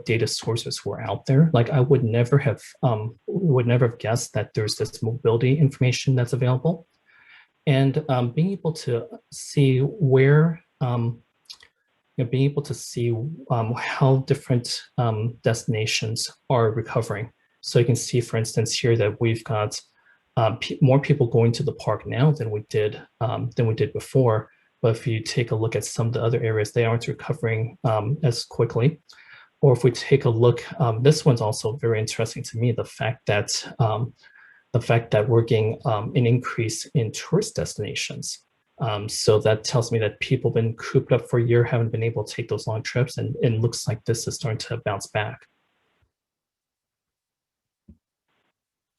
data sources were out there. Like I would never have guessed that there's this mobility information that's available, and being able to see where being able to see how different destinations are recovering. So you can see, for instance, here that we've got more people going to the park now than we did before. But if you take a look at some of the other areas, they aren't recovering as quickly. Or if we take a look, this one's also very interesting to me, the fact that we're getting an increase in tourist destinations. So that tells me that people have been cooped up for a year, haven't been able to take those long trips, and it looks like this is starting to bounce back.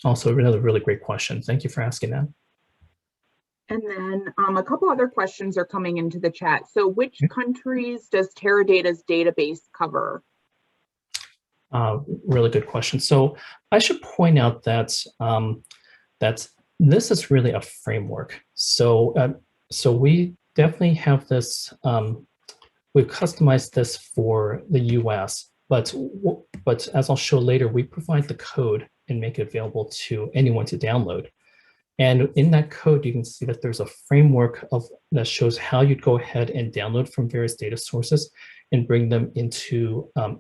Also, another really great question. Thank you for asking that. And then a couple other questions are coming into the chat. So which countries does Teradata's database cover? Really good question. So I should point out that that this is really a framework. So so we definitely have this. We've customized this for the US, but as I'll show later, we provide the code and make it available to anyone to download. And in that code, you can see that there's a framework that shows how you'd go ahead and download from various data sources and bring them into a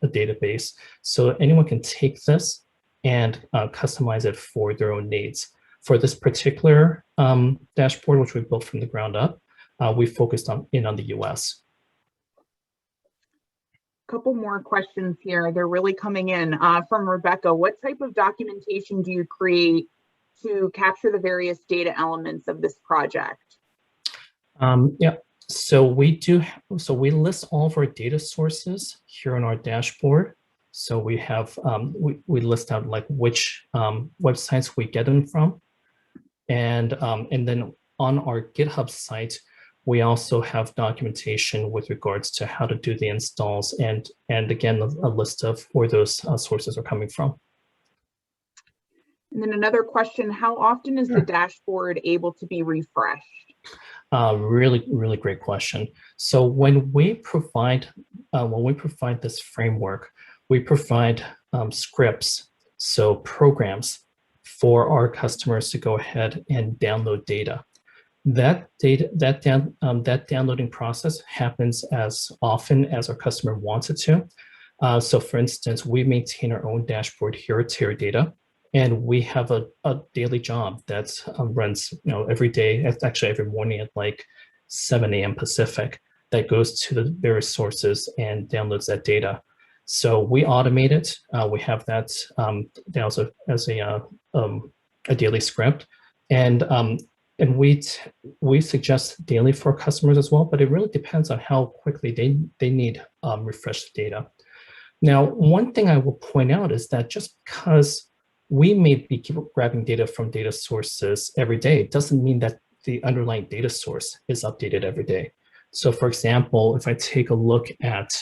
database. So anyone can take this and customize it for their own needs. For this particular dashboard, which we built from the ground up, we focused on the US. Couple more questions here. They're really coming in from Rebecca. What type of documentation do you create to capture the various data elements of this project? Yeah, so we list all of our data sources here on our dashboard. So we have we list out like which websites we get them from, and then on our GitHub site, we also have documentation with regards to how to do the installs and again a list of where those sources are coming from. And then another question, how often is the dashboard able to be refreshed? Really great question. So when we provide this framework, we provide scripts, so programs for our customers to go ahead and download data. That downloading process happens as often as our customer wants it to. So for instance, we maintain our own dashboard here at Teradata. And we have a daily job that runs, every day, actually every morning at like 7 a.m. Pacific, that goes to the various sources and downloads that data. So we automate it. We have that down as a daily script, and we suggest daily for customers as well. But it really depends on how quickly they need refreshed data. Now, one thing I will point out is that just because we may be grabbing data from data sources every day, it doesn't mean that the underlying data source is updated every day. So for example, if I take a look at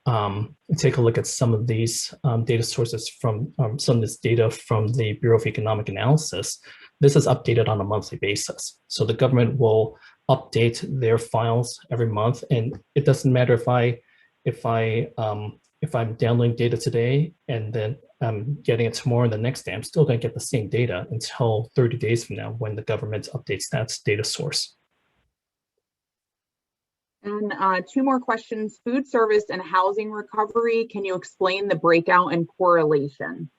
some of these data sources from some of this data from the Bureau of Economic Analysis, this is updated on a monthly basis. So the government will update their files every month, and it doesn't matter if I'm downloading data today and then I'm getting it tomorrow and the next day, I'm still going to get the same data until 30 days from now when the government updates that data source. And two more questions. Food service and housing recovery. Can you explain the breakout and correlation?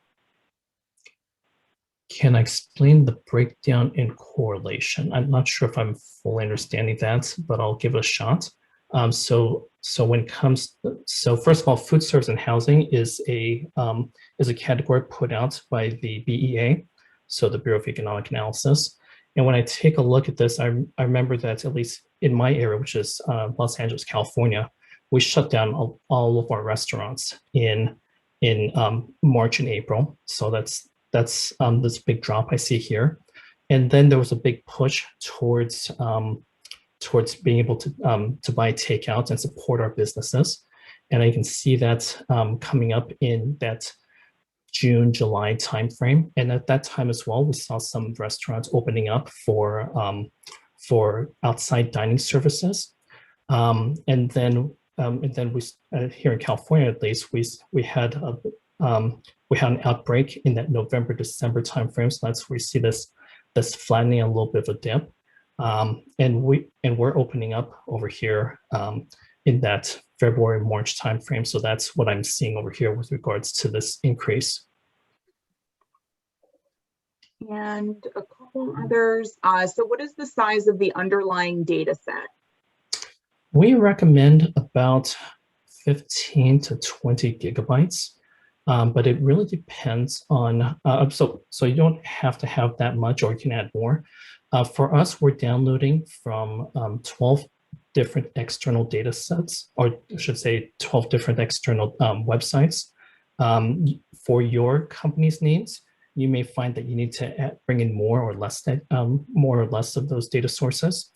Can I explain the breakdown in correlation? I'm not sure if I'm fully understanding that, but I'll give it a shot. So when it comes, so first of all, food service and housing is a category put out by the BEA, so the Bureau of Economic Analysis. And when I take a look at this, I remember that at least in my area, which is Los Angeles, California, we shut down all of our restaurants in March and April. So that's this big drop I see here. And then there was a big push towards being able to buy takeout and support our businesses. And I can see that coming up in that June, July timeframe. And at that time as well, we saw some restaurants opening up for outside dining services. And then we here in California, at least, we had an outbreak in that November, December timeframe. So that's where we see this flattening, a little bit of a dip. And we're opening up over here in that February, March timeframe. So that's what I'm seeing over here with regards to this increase. And a couple others. So what is the size of the underlying data set? We recommend about 15 to 20 gigabytes, but it really depends on, so you don't have to have that much, or you can add more. For us, we're downloading from 12 different external data sets, or I should say 12 different external websites. For your company's needs, you may find that you need to bring in more or less of those data sources.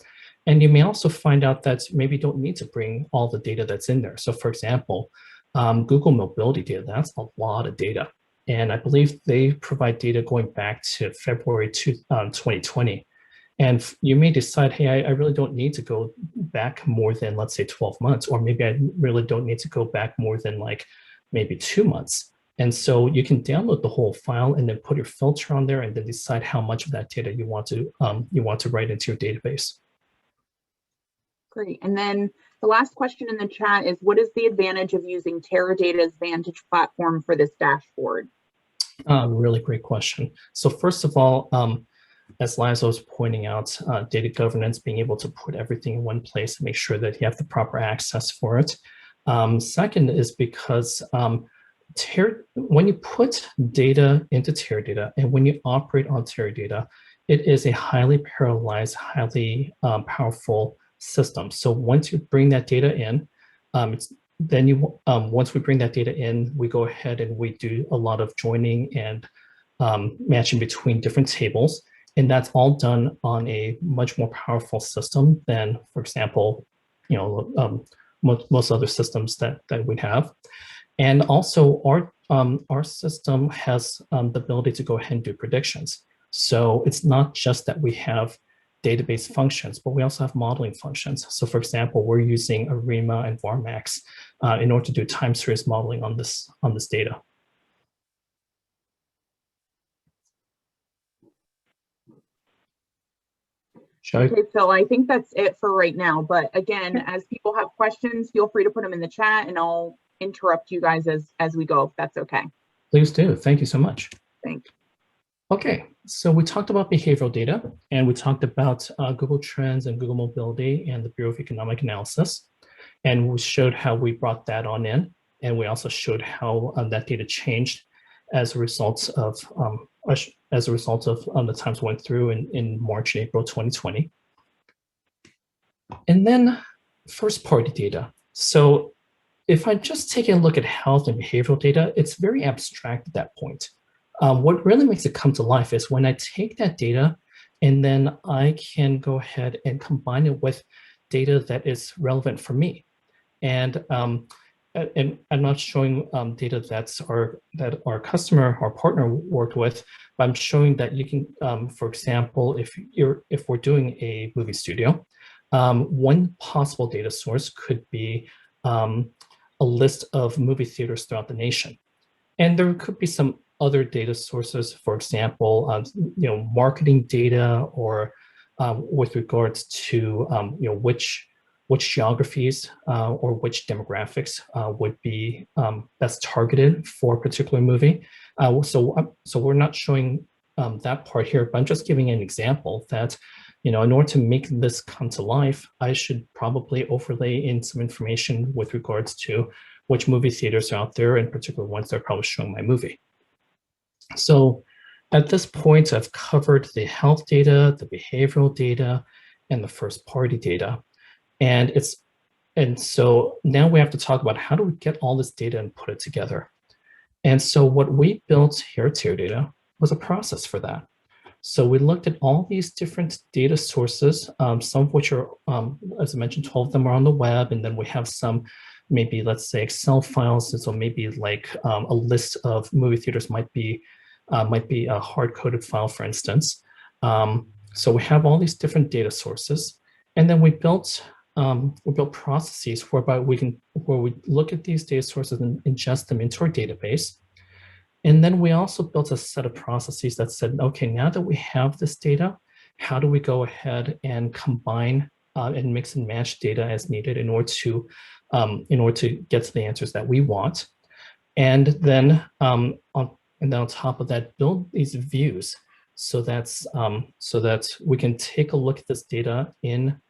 And you may also find out that maybe you don't need to bring all the data that's in there. So for example, Google mobility data, that's a lot of data. And I believe they provide data going back to February 2020. And you may decide, hey, I really don't need to go back more than, let's say, 12 months, or maybe I really don't need to go back more than like maybe 2 months. And so you can download the whole file and then put your filter on there and then decide how much of that data you want to write into your database. Great. And then the last question in the chat is, what is the advantage of using Teradata's Vantage platform for this dashboard? Really great question. So first of all, as Liza was pointing out, data governance, being able to put everything in one place and make sure that you have the proper access for it. Second is because when you put data into Teradata and when you operate on Teradata, it is a highly parallelized, highly powerful system. So once you bring that data in, once we bring that data in, we go ahead and we do a lot of joining and matching between different tables. And that's all done on a much more powerful system than, for example, most other systems that we have. And also our system has the ability to go ahead and do predictions. So it's not just that we have database functions, but we also have modeling functions. So for example, we're using ARIMA and VARMAX in order to do time series modeling on this data. Okay, Phil, I think that's it for right now. But again, as people have questions, feel free to put them in the chat and I'll interrupt you guys as we go, if that's okay. Please do. Thank you so much. Thanks. Okay, so we talked about behavioral data and we talked about Google Trends and Google Mobility and the Bureau of Economic Analysis. And we showed how we brought that on in. And we also showed how that data changed as a result of the times went through in March and April 2020. And then first party data. So if I just take a look at health and behavioral data, it's very abstract at that point. What really makes it come to life is when I take that data and then I can go ahead and combine it with data that is relevant for me. And I'm not showing data that our customer or partner worked with, but I'm showing that you can, for example, if we're doing a movie studio, one possible data source could be a list of movie theaters throughout the nation. And there could be some other data sources, for example, marketing data, or with regards to which geographies or which demographics would be best targeted for a particular movie. So we're not showing that part here, but I'm just giving an example that, in order to make this come to life, I should probably overlay in some information with regards to which movie theaters are out there, in particular ones that are probably showing my movie. So at this point, I've covered the health data, the behavioral data, and the first party data. And so now we have to talk about how do we get all this data and put it together. And so what we built here at Teradata was a process for that. So we looked at all these different data sources, some of which are, as I mentioned, 12 of them are on the web, and then we have some, maybe let's say Excel files. So maybe like a list of movie theaters might be a hard-coded file, for instance. So we have all these different data sources, and then we built processes whereby we look at these data sources and ingest them into our database. And then we also built a set of processes that said, okay, now that we have this data, how do we go ahead and combine and mix and match data as needed in order to get to the answers that we want, and then on top of that, build these views. so that we can take a look at this data in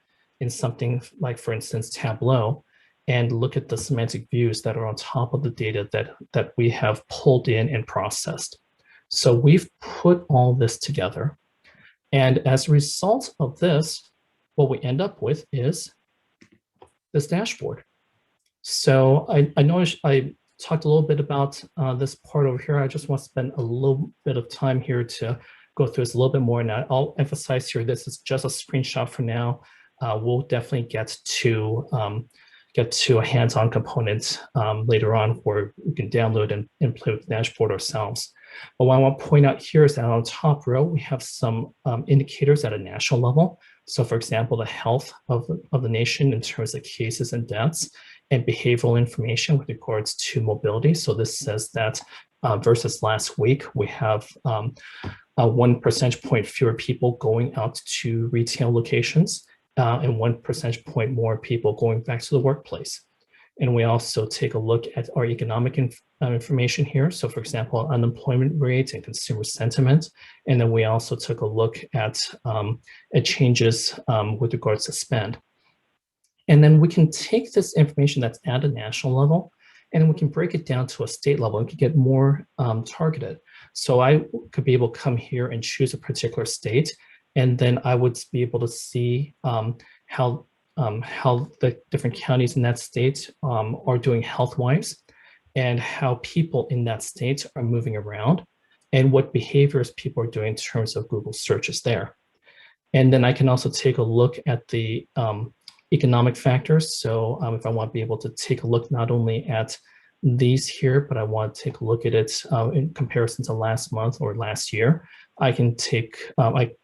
something like, for instance, Tableau, and look at the semantic views that are on top of the data that we have pulled in and processed. So we've put all this together. And as a result of this, what we end up with is this dashboard. So I know I talked a little bit about this part over here. I just want to spend a little bit of time here to go through this a little bit more. And I'll emphasize here, this is just a screenshot for now. We'll definitely get to a hands-on component later on where we can download and play with the dashboard ourselves. But what I want to point out here is that on the top row, we have some indicators at a national level. So for example, the health of the nation in terms of cases and deaths, and behavioral information with regards to mobility. So this says that versus last week, we have 1 percentage point fewer people going out to retail locations, and 1 percentage point more people going back to the workplace. And we also take a look at our economic information here. So for example, unemployment rate and consumer sentiment. And then we also took a look at changes with regards to spend. And then we can take this information that's at a national level, and we can break it down to a state level and can get more targeted. So I could be able to come here and choose a particular state, and then I would be able to see how the different counties in that state are doing health-wise, and how people in that state are moving around, and what behaviors people are doing in terms of Google searches there. And then I can also take a look at the economic factors. So if I want to be able to take a look not only at these here, but I want to take a look at it in comparison to last month or last year, I can take, I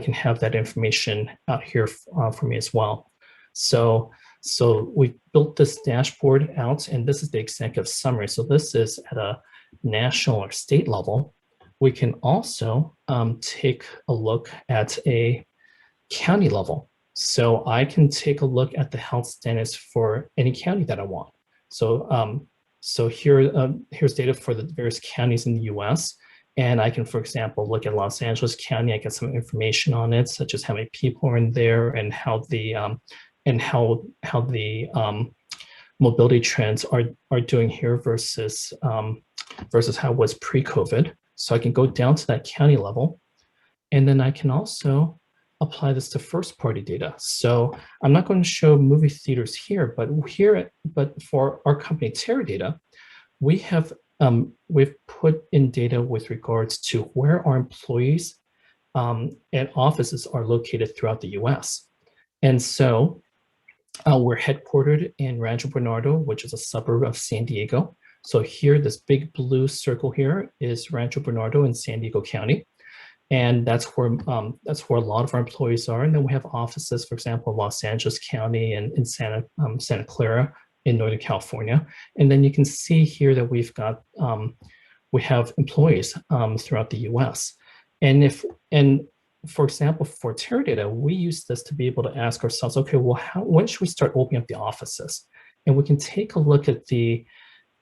can have that information out here for me as well. So we built this dashboard out, and this is the executive summary. So this is at a national or state level. We can also take a look at a county level. So I can take a look at the health status for any county that I want. So here's data for the various counties in the US. And I can, for example, look at Los Angeles County. I get some information on it, such as how many people are in there and how the mobility trends are doing here versus how it was pre-COVID. So I can go down to that county level, and then I can also apply this to first-party data. So I'm not going to show movie theaters here, but for our company Teradata, we've put in data with regards to where our employees and offices are located throughout the US. And so we're headquartered in Rancho Bernardo, which is a suburb of San Diego. So here, this big blue circle here is Rancho Bernardo in San Diego County. And that's where a lot of our employees are. And then we have offices, for example, Los Angeles County and in Santa Clara in Northern California. And then you can see here that we have employees throughout the US. And for example, for Teradata, we use this to be able to ask ourselves, okay, well, when should we start opening up the offices? And we can take a look at the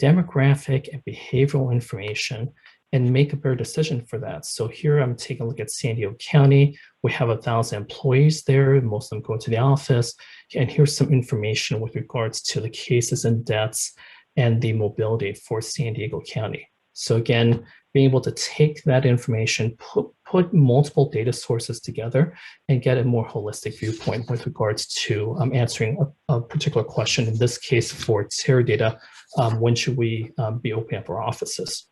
demographic and behavioral information and make a better decision for that. So here I'm taking a look at San Diego County. We have 1,000 employees there, most of them go to the office. And here's some information with regards to the cases and deaths and the mobility for San Diego County. So again, being able to take that information, put multiple data sources together and get a more holistic viewpoint with regards to answering a particular question. In this case for Teradata, when should we be opening up our offices?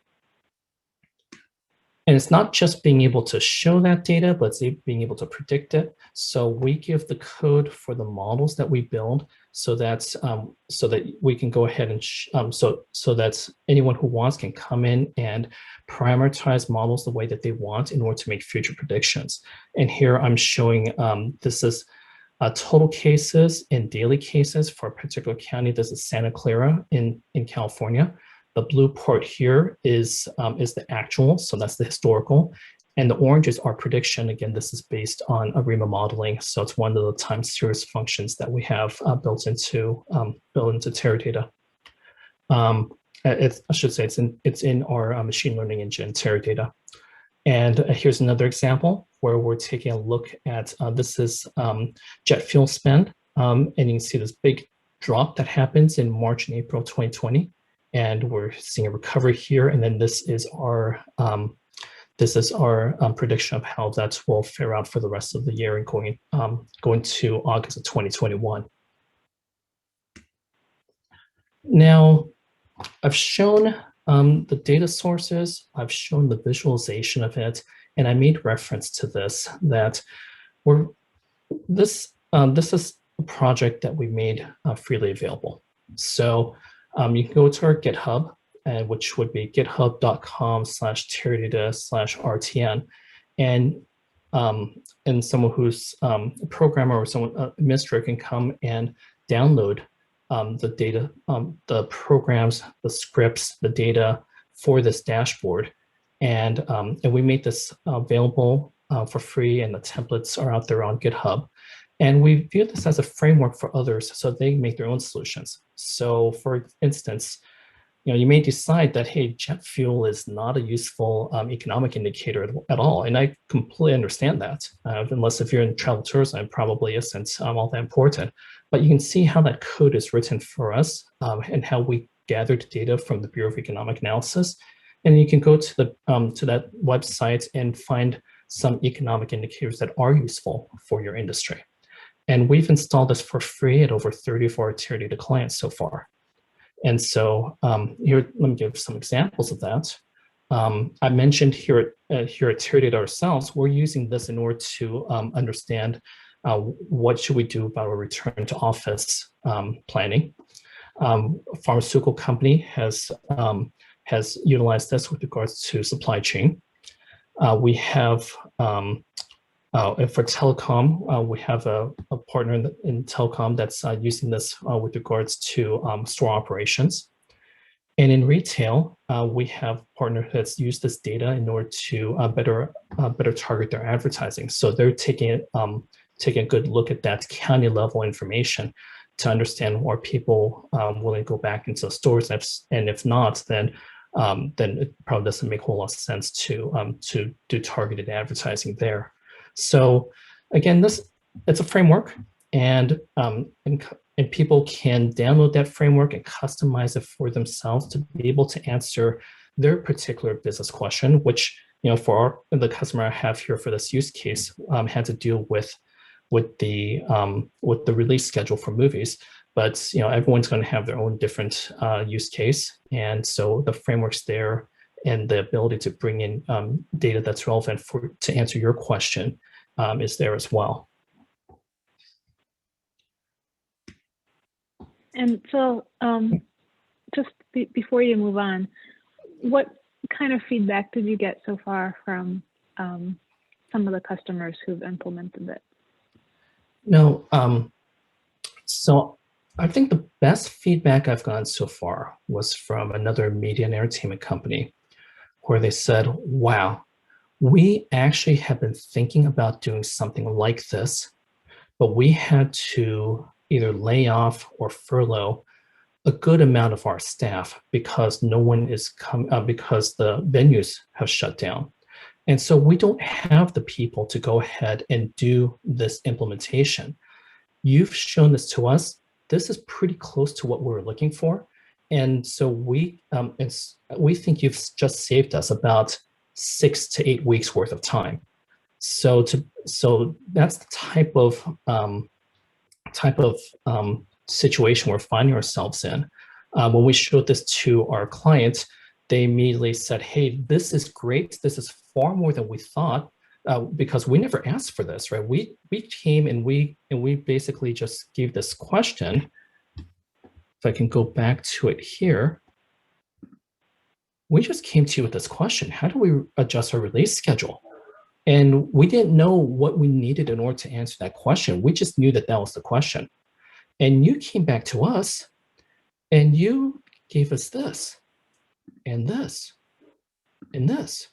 And it's not just being able to show that data, but it's being able to predict it. So we give the code for the models that we build so that we can go ahead and so that anyone who wants can come in and parameterize models the way that they want in order to make future predictions. And here I'm showing this is total cases and daily cases for a particular county. This is Santa Clara in California. The blue part here is the actual, so that's the historical. And the orange is our prediction. Again, this is based on ARIMA modeling. So it's one of the time series functions that we have built into Teradata. I should say it's in our machine learning engine, Teradata. And here's another example where we're taking a look at, this is jet fuel spend. And you can see this big drop that happens in March and April 2020. And we're seeing a recovery here. And then this is our prediction of how that will fare out for the rest of the year and going to August of 2021. Now, I've shown the data sources, I've shown the visualization of it, and I made reference to this, that this is a project that we made freely available. So you can go to our GitHub, which would be github.com/teradata/RTN. And someone who's a programmer or someone administrator can come and download the data, the programs, the scripts, the data for this dashboard. And we made this available for free, and the templates are out there on GitHub. And we view this as a framework for others so they make their own solutions. So for instance, you may decide that, hey, jet fuel is not a useful economic indicator at all. And I completely understand that. Unless if you're in travel tourism, it probably isn't all that important. But you can see how that code is written for us and how we gathered data from the Bureau of Economic Analysis. And you can go to that website and find some economic indicators that are useful for your industry. And we've installed this for free at over 30 of our Teradata clients so far. And so here, let me give some examples of that. I mentioned here at Teradata ourselves, we're using this in order to understand what should we do about our return to office planning. A pharmaceutical company has utilized this with regards to supply chain. We have, for telecom, we have a partner in telecom that's using this with regards to store operations. And in retail, we have a partner that's used this data in order to better target their advertising. So they're taking a good look at that county level information to understand are people willing to go back into the stores, and if not, then it probably doesn't make a whole lot of sense to do targeted advertising there. So again, it's a framework, and people can download that framework and customize it for themselves to be able to answer their particular business question, which for the customer I have here for this use case had to deal with the release schedule for movies. But everyone's going to have their own different use case, and so the framework's there, and the ability to bring in data that's relevant to answer your question is there as well. And so just before you move on, what kind of feedback did you get so far from some of the customers who've implemented it? No, so I think the best feedback I've gotten so far was from another media and entertainment company, where they said, wow, we actually have been thinking about doing something like this, but we had to either lay off or furlough a good amount of our staff because no one is because the venues have shut down. And so we don't have the people to go ahead and do this implementation. You've shown this to us. This is pretty close to what we're looking for. And so we think you've just saved us about 6 to 8 weeks worth of time. So that's the type of situation we're finding ourselves in. When we showed this to our clients, they immediately said, hey, this is great. This is far more than we thought, because we never asked for this, right? We came and we basically just gave this question. If I can go back to it here, we just came to you with this question. How do we adjust our release schedule? And we didn't know what we needed in order to answer that question. We just knew that that was the question. And you came back to us and you gave us this and this and this.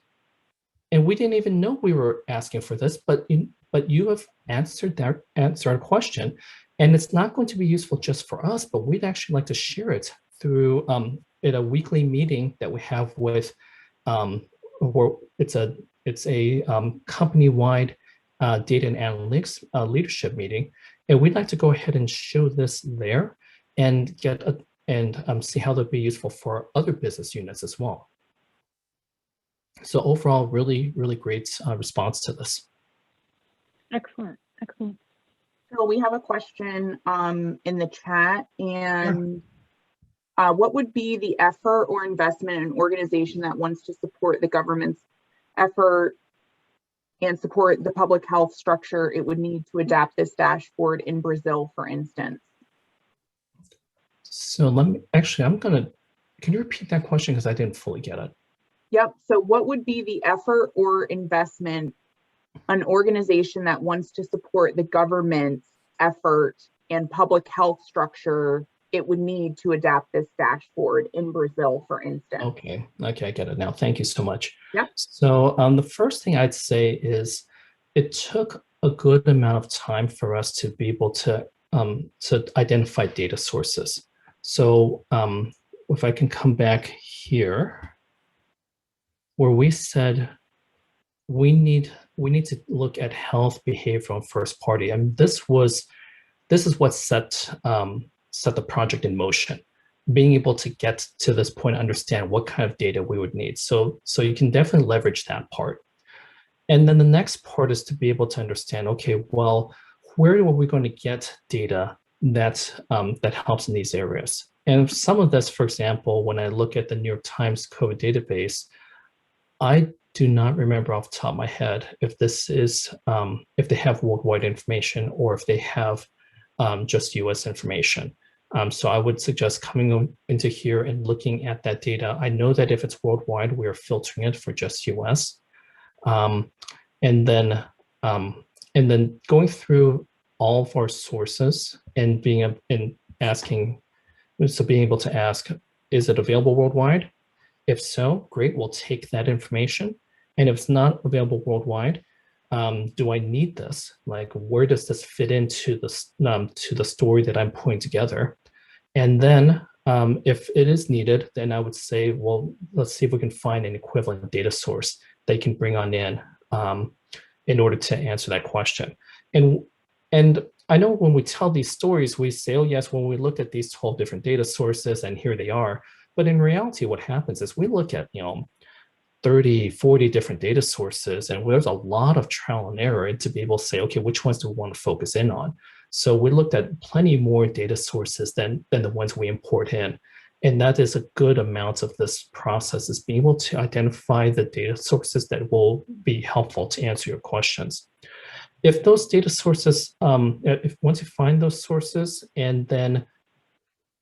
And we didn't even know we were asking for this, but you have answered our question. And it's not going to be useful just for us, but we'd actually like to share it through at a weekly meeting that we have with, or it's a it's a company-wide data and analytics leadership meeting, and we'd like to go ahead and show this there and see how that'd be useful for other business units as well. So overall, really, really great response to this. Excellent, excellent. So we have a question in the chat, and what would be the effort or investment in an organization that wants to support the government's effort and support the public health structure it would need to adapt this dashboard in Brazil, for instance? So can you repeat that question because I didn't fully get it? Yep. So what would be the effort or investment an organization that wants to support the government's effort and public health structure it would need to adapt this dashboard in Brazil, for instance? Okay, I get it now. Thank you so much. Yep. So the first thing I'd say is it took a good amount of time for us to be able to identify data sources. So if I can come back here, where we said we need to look at health, behavioral, and first party. I mean, this is what set the project in motion. Being able to get to this point, understand what kind of data we would need. So you can definitely leverage that part. And then the next part is to be able to understand, okay, well, where are we going to get data that helps in these areas? And some of this, for example, when I look at the New York Times COVID database, I do not remember off the top of my head if this is if they have worldwide information or if they have just US information. So I would suggest coming into here and looking at that data. I know that if it's worldwide, we are filtering it for just US. And then going through all of our sources and being able to ask, is it available worldwide? If so, great, we'll take that information. And if it's not available worldwide, do I need this? Like, where does this fit into the story that I'm putting together? And then if it is needed, then I would say, well, let's see if we can find an equivalent data source they can bring on in order to answer that question. And I know when we tell these stories, we say, oh yes, when we look at these 12 different data sources and here they are. But in reality, what happens is we look at 30, 40 different data sources, and there's a lot of trial and error to be able to say, okay, which ones do we want to focus in on? So we looked at plenty more data sources than the ones we import in. And that is a good amount of this process, is being able to identify the data sources that will be helpful to answer your questions. If those data sources, once you find those sources and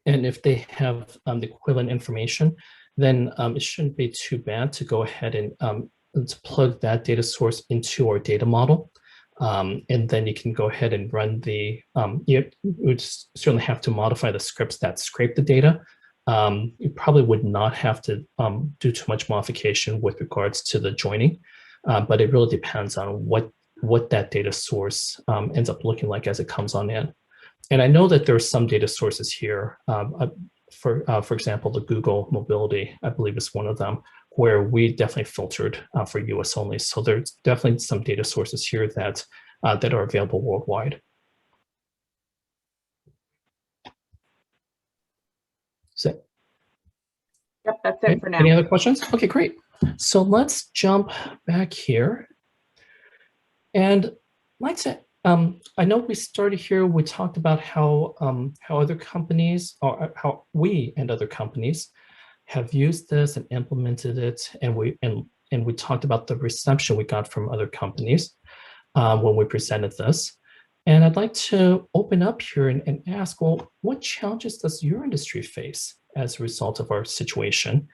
if they have the equivalent information, then it shouldn't be too bad to go ahead and to plug that data source into our data model. And then you can go ahead and run you would certainly have to modify the scripts that scrape the data. You probably would not have to do too much modification with regards to the joining, but it really depends on what that data source ends up looking like as it comes on in. And I know that there are some data sources here. For example, the Google mobility, I believe, is one of them, where we definitely filtered for US only. So there's definitely some data sources here that are available worldwide. So, yep, that's it for now. Any other questions? Okay, great. So let's jump back here. And like I said, I know we started here, we talked about how other companies, or how we and other companies have used this and implemented it, and we talked about the reception we got from other companies when we presented this. And I'd like to open up here and ask, well, what challenges does your industry face as a result of our situation?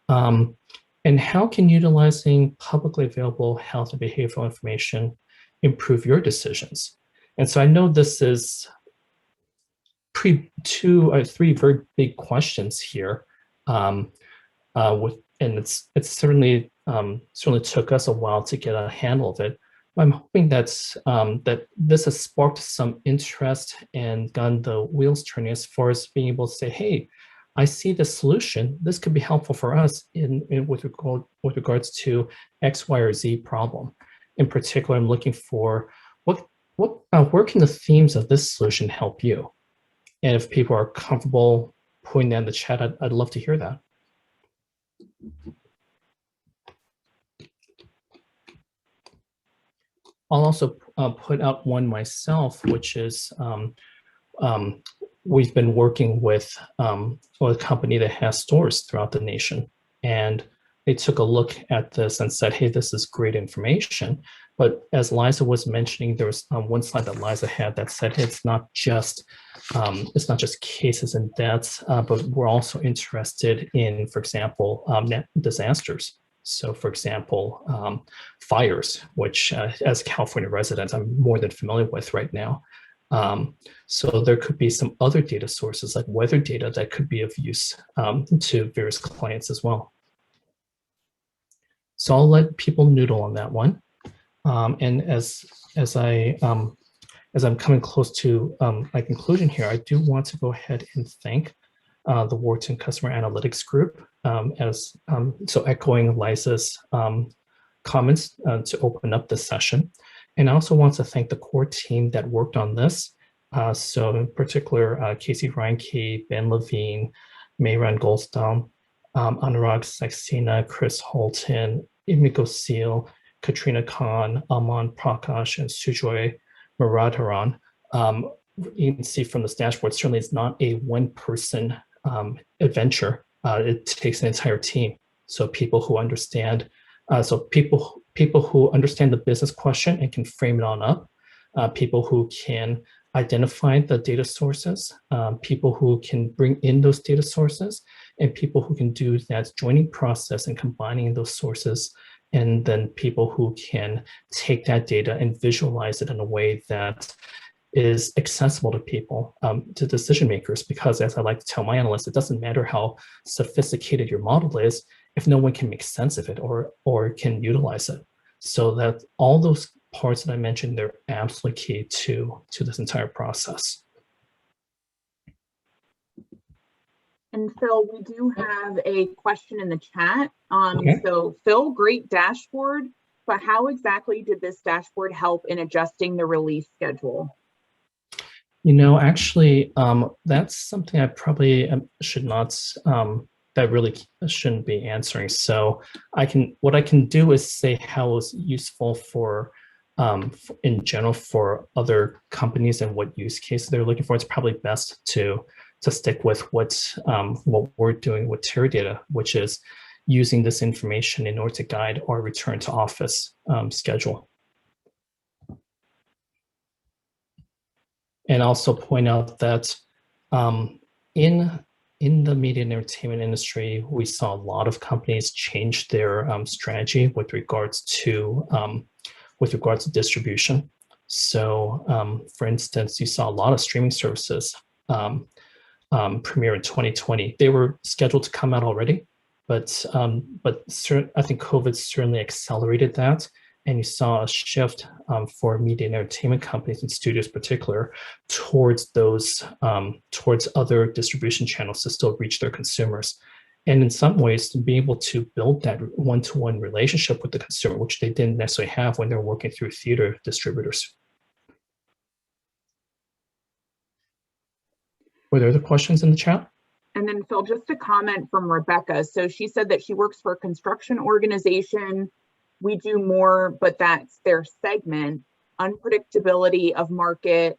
And how can utilizing publicly available health and behavioral information improve your decisions? And so I know this is two or three very big questions here, and it's certainly took us a while to get a handle of it. I'm hoping that this has sparked some interest and gotten the wheels turning as far as being able to say, hey, I see the solution. This could be helpful for us with regards to X, Y, or Z problem. In particular, I'm looking for where can the themes of this solution help you? And if people are comfortable putting that in the chat, I'd love to hear that. I'll also put out one myself, which is we've been working with a company that has stores throughout the nation. And they took a look at this and said, hey, this is great information. But as Liza was mentioning, there was one slide that Liza had that said, hey, it's not just cases and deaths, but we're also interested in, for example, disasters. So, for example, fires, which as a California resident, I'm more than familiar with right now. So there could be some other data sources like weather data that could be of use to various clients as well. So I'll let people noodle on that one. And as I'm coming close to my conclusion here, I do want to go ahead and thank the Wharton Customer Analytics Group, so echoing Liza's comments to open up this session. And I also want to thank the core team that worked on this. So in particular, Casey Reinke, Ben Levine, Mayran Goldstone, Anurag Saxena, Chris Holton, Imiko Seal, Katrina Khan, Aman Prakash, and Sujoy Muradharan. You can see from this dashboard, certainly it's not a one-person adventure. It takes an entire team. So people who understand, people who understand the business question and can frame it on up, people who can identify the data sources, people who can bring in those data sources, and people who can do that joining process and combining those sources, and then people who can take that data and visualize it in a way that is accessible to people, to decision makers, because as I like to tell my analysts, it doesn't matter how sophisticated your model is if no one can make sense of it or can utilize it. So that all those parts that I mentioned, they're absolutely key to this entire process. And Phil, we do have a question in the chat. Okay. So Phil, great dashboard, but how exactly did this dashboard help in adjusting the release schedule? You know, actually, that's something I probably should not, that really shouldn't be answering. So what I can do is say how it was useful for, in general, for other companies and what use case they're looking for. It's probably best to stick with what we're doing with Teradata, which is using this information in order to guide our return to office schedule. And also point out that in the media and entertainment industry, we saw a lot of companies change their strategy with regards to distribution. So, for instance, you saw a lot of streaming services premiere in 2020. They were scheduled to come out already, but I think COVID certainly accelerated that. And you saw a shift for media and entertainment companies and studios in particular towards those, towards other distribution channels to still reach their consumers. And in some ways, to be able to build that one-to-one relationship with the consumer, which they didn't necessarily have when they're working through theater distributors. Were there other questions in the chat? And then Phil, just a comment from Rebecca. So she said that she works for a construction organization. We do more, but that's their segment. Unpredictability of market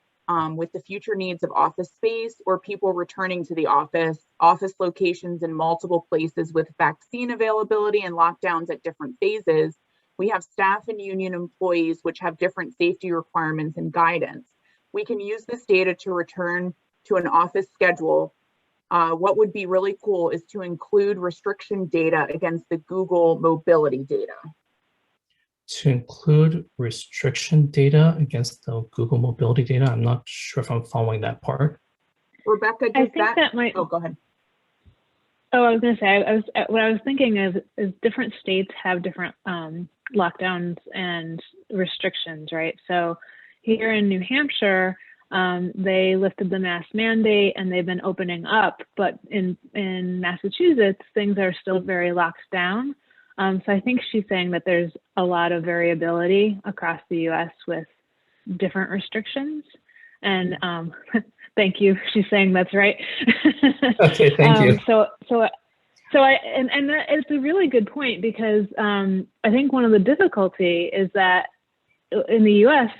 with the future needs of office space or people returning to the office locations in multiple places with vaccine availability and lockdowns at different phases. We have staff and union employees which have different safety requirements and guidance. We can use this data to return to an office schedule. What would be really cool is to include restriction data against the Google mobility data. To include restriction data against the Google mobility data? I'm not sure if I'm following that part. Rebecca, I think that might. Oh, go ahead. Oh, I was going to say, what I was thinking is different states have different lockdowns and restrictions, right? So here in New Hampshire, they lifted the mask mandate and they've been opening up, but in Massachusetts, things are still very locked down. So I think she's saying that there's a lot of variability across the US with different restrictions. And thank you, she's saying that's right. Okay, thank you. It's a really good point, because I think one of the difficulty is that in the US,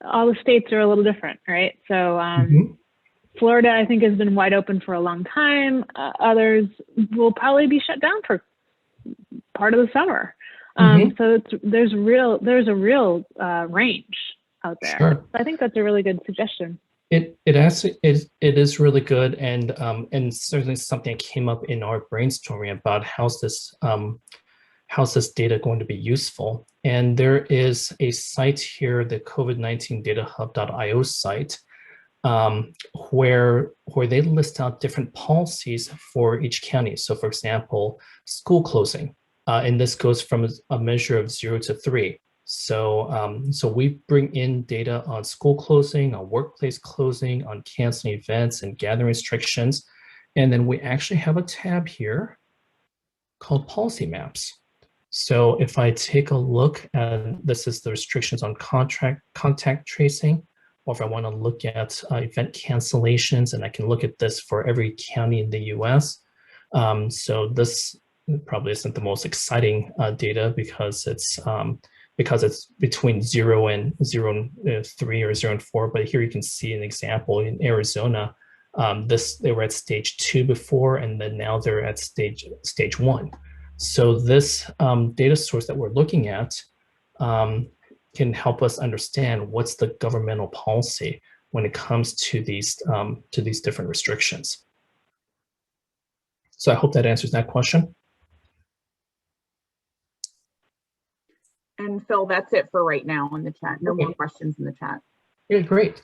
all the states are a little different, right? So Florida, I think, has been wide open for a long time. Others will probably be shut down for part of the summer. So there's a real range out there. Sure. So I think that's a really good suggestion. It is really good, and certainly something that came up in our brainstorming about how's this data going to be useful. And there is a site here, the COVID-19 datahub.io site, where they list out different policies for each county. So for example, school closing, and this goes from a measure of 0 to 3. So, so we bring in data on school closing, on workplace closing, on canceling events and gathering restrictions. And then we actually have a tab here called policy maps. So if I take a look at, this is the restrictions on contact tracing, or if I want to look at event cancellations, and I can look at this for every county in the US. So this probably isn't the most exciting data, because it's between 0 and 3 or 0 and 4. But here you can see an example in Arizona. They were at stage 2 before, and then now they're at stage 1. So this data source that we're looking at can help us understand what's the governmental policy when it comes to these different restrictions. So I hope that answers that question. And Phil, that's it for right now in the chat. No more questions in the chat. Yeah, great.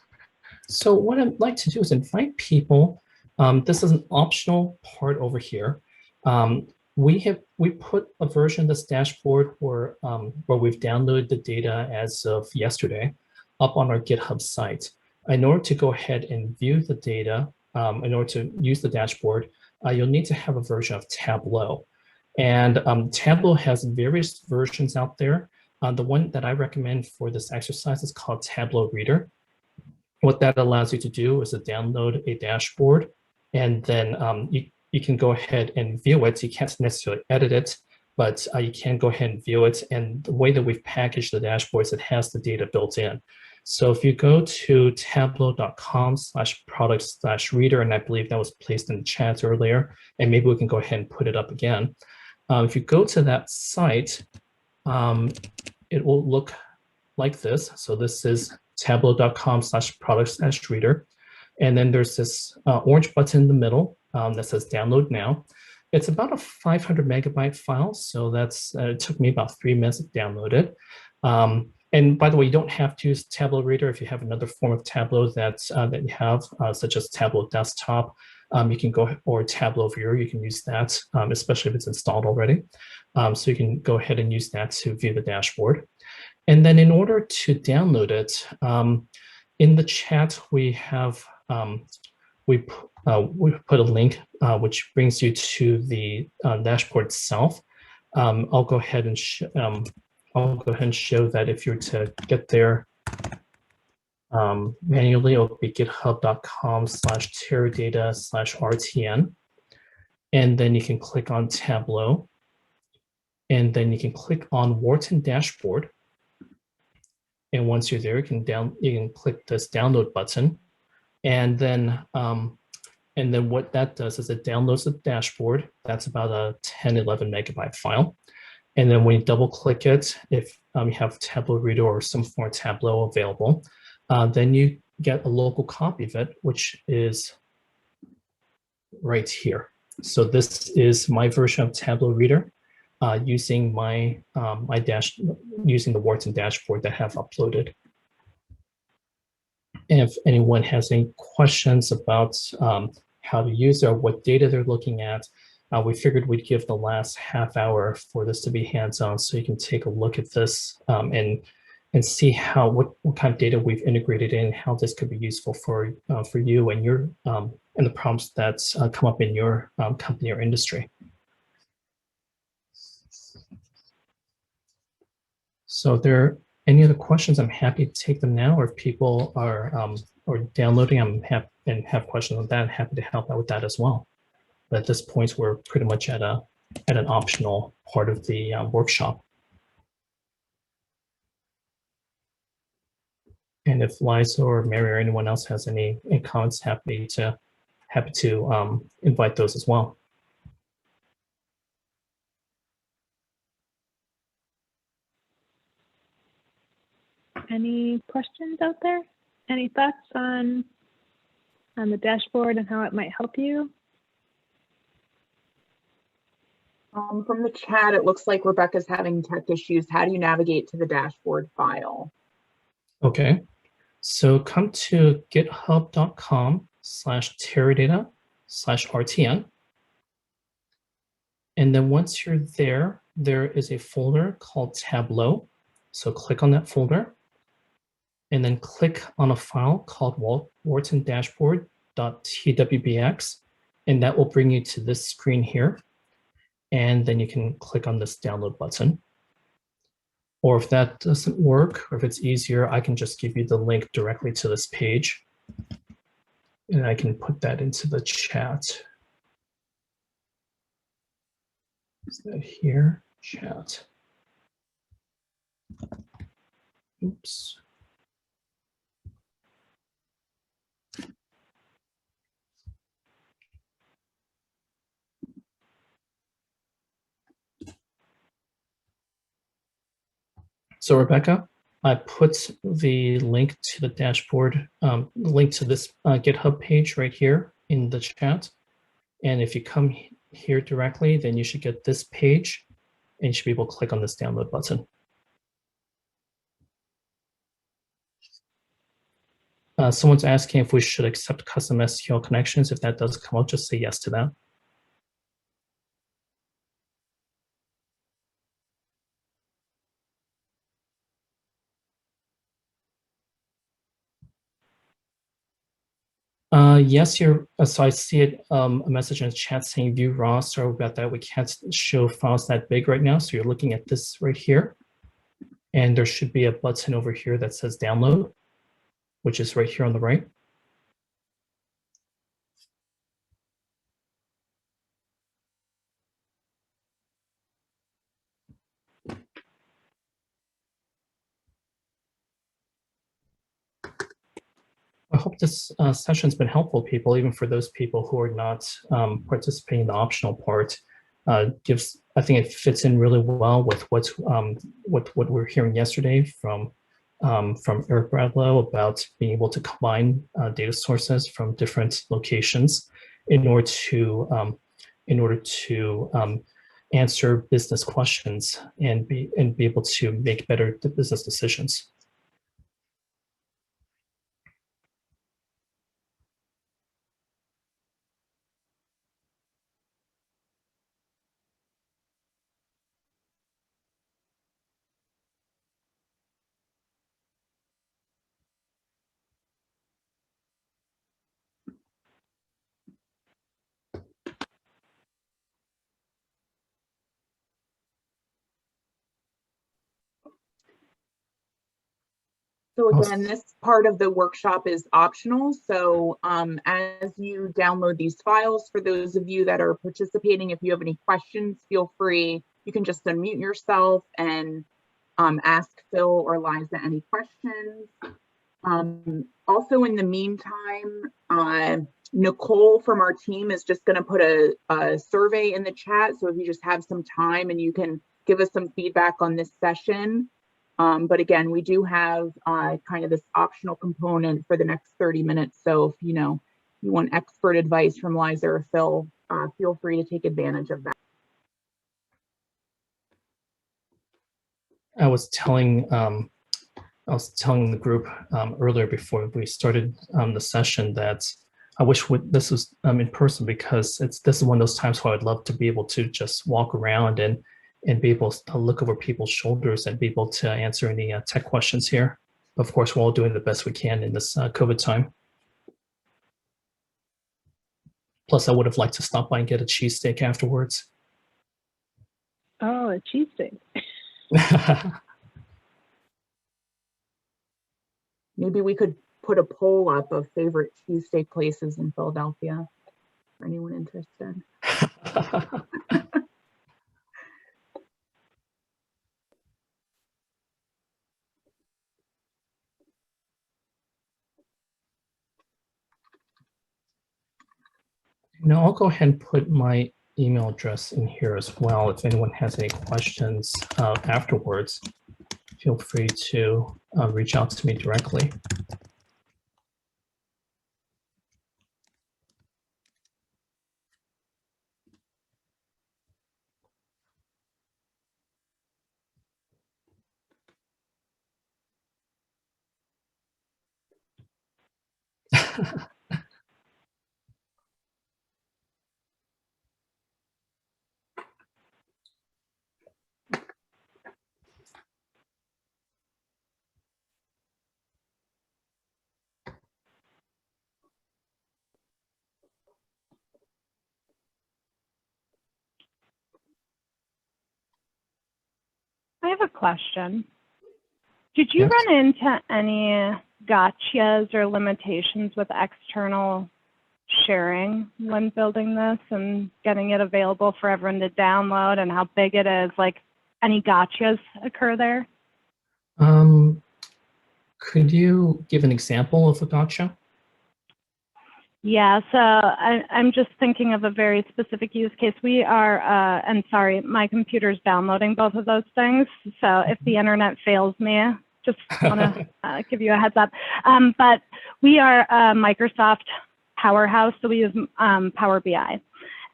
So what I'd like to do is invite people. This is an optional part over here. We put a version of this dashboard where we've downloaded the data as of yesterday up on our GitHub site. In order to go ahead and view the data, in order to use the dashboard, you'll need to have a version of Tableau. And Tableau has various versions out there. The one that I recommend for this exercise is called Tableau Reader. What that allows you to do is to download a dashboard, and then you can go ahead and view it. You can't necessarily edit it, but you can go ahead and view it. And the way that we've packaged the dashboard is it has the data built in. So if you go to tableau.com/product/reader, and I believe that was placed in the chat earlier, and maybe we can go ahead and put it up again. If you go to that site, it will look like this. So this is tableau.com/product/reader. And then there's this orange button in the middle that says download now. It's about a 500 megabyte file. So that's it took me about 3 minutes to download it. And by the way, you don't have to use Tableau Reader if you have another form of Tableau that you have, such as Tableau Desktop. You can go, or Tableau Viewer, you can use that, especially if it's installed already. So you can go ahead and use that to view the dashboard. And then in order to download it, in the chat we have we put a link which brings you to the dashboard itself. I'll go ahead and show that if you're to get there manually, it'll be github.com/teradata/rtn, and then you can click on Tableau, and then you can click on Wharton dashboard. And once you're there, you can click this download button, and then what that does is it downloads the dashboard. That's about a 10-11 megabyte file. And then when you double click it, if you have Tableau Reader or some form of Tableau available, then you get a local copy of it, which is right here. So this is my version of Tableau Reader using using the Wharton dashboard that I have uploaded. And if anyone has any questions about how to use it or what data they're looking at, we figured we'd give the last half hour for this to be hands-on, so you can take a look at this and and see what kind of data we've integrated in, how this could be useful for you and your and the problems that come up in your company or industry. So if there are any other questions, I'm happy to take them now, or if people are or downloading, and have questions on that, I'm happy to help out with that as well. But at this point, we're pretty much at an optional part of the workshop. And if Liza or Mary or anyone else has any comments, happy to invite those as well. Any questions out there? Any thoughts on the dashboard and how it might help you? From the chat, it looks like Rebecca's having tech issues. How do you navigate to the dashboard file? Okay, so come to github.com/teradata/RTN. And then once you're there, there is a folder called Tableau. So click on that folder and then click on a file called Wharton dashboard.twbx, and that will bring you to this screen here. And then you can click on this download button. Or if that doesn't work, or if it's easier, I can just give you the link directly to this page. And I can put that into the chat. Is that here? Chat. Oops. So Rebecca, I put the link to the dashboard, link to this GitHub page right here in the chat. And if you come here directly, then you should get this page and you should be able to click on this download button. Someone's asking if we should accept custom SQL connections. If that does come up, just say yes to that. Yes, so I see it, a message in the chat saying view raw. Sorry about that. We can't show files that big right now. So you're looking at this right here. And there should be a button over here that says download, which is right here on the right. I hope this session's been helpful, people, even for those people who are not participating in the optional part. I think it fits in really well with what we were hearing yesterday from Eric Bradlow about being able to combine data sources from different locations in order to answer business questions and be able to make better business decisions. So again, this part of the workshop is optional. So as you download these files, for those of you that are participating, if you have any questions, feel free. You can just unmute yourself and ask Phil or Liza any questions. Also, in the meantime, Nicole from our team is just going to put a survey in the chat. So if you just have some time and you can give us some feedback on this session. But again, we do have kind of this optional component for the next 30 minutes. So if you want expert advice from Liza or Phil, feel free to take advantage of that. I was telling the group earlier before we started the session that I wish this was in person, because this is one of those times where I'd love to be able to just walk around and and be able to look over people's shoulders and be able to answer any tech questions here. Of course, we're all doing the best we can in this COVID time. Plus, I would have liked to stop by and get a cheesesteak afterwards. Oh, a cheesesteak. Maybe we could put a poll up of favorite cheesesteak places in Philadelphia for anyone interested. Now I'll go ahead and put my email address in here as well. If anyone has any questions afterwards, feel free to reach out to me directly. I have a question. Did you Yes. run into any gotchas or limitations with external sharing when building this and getting it available for everyone to download, and how big it is? Like, any gotchas occur there? Could you give an example of a gotcha? Yeah, so I'm just thinking of a very specific use case. We are, and sorry, my computer's downloading both of those things. So if the internet fails me, just want to give you a heads up. But we are a Microsoft powerhouse, so we use Power BI.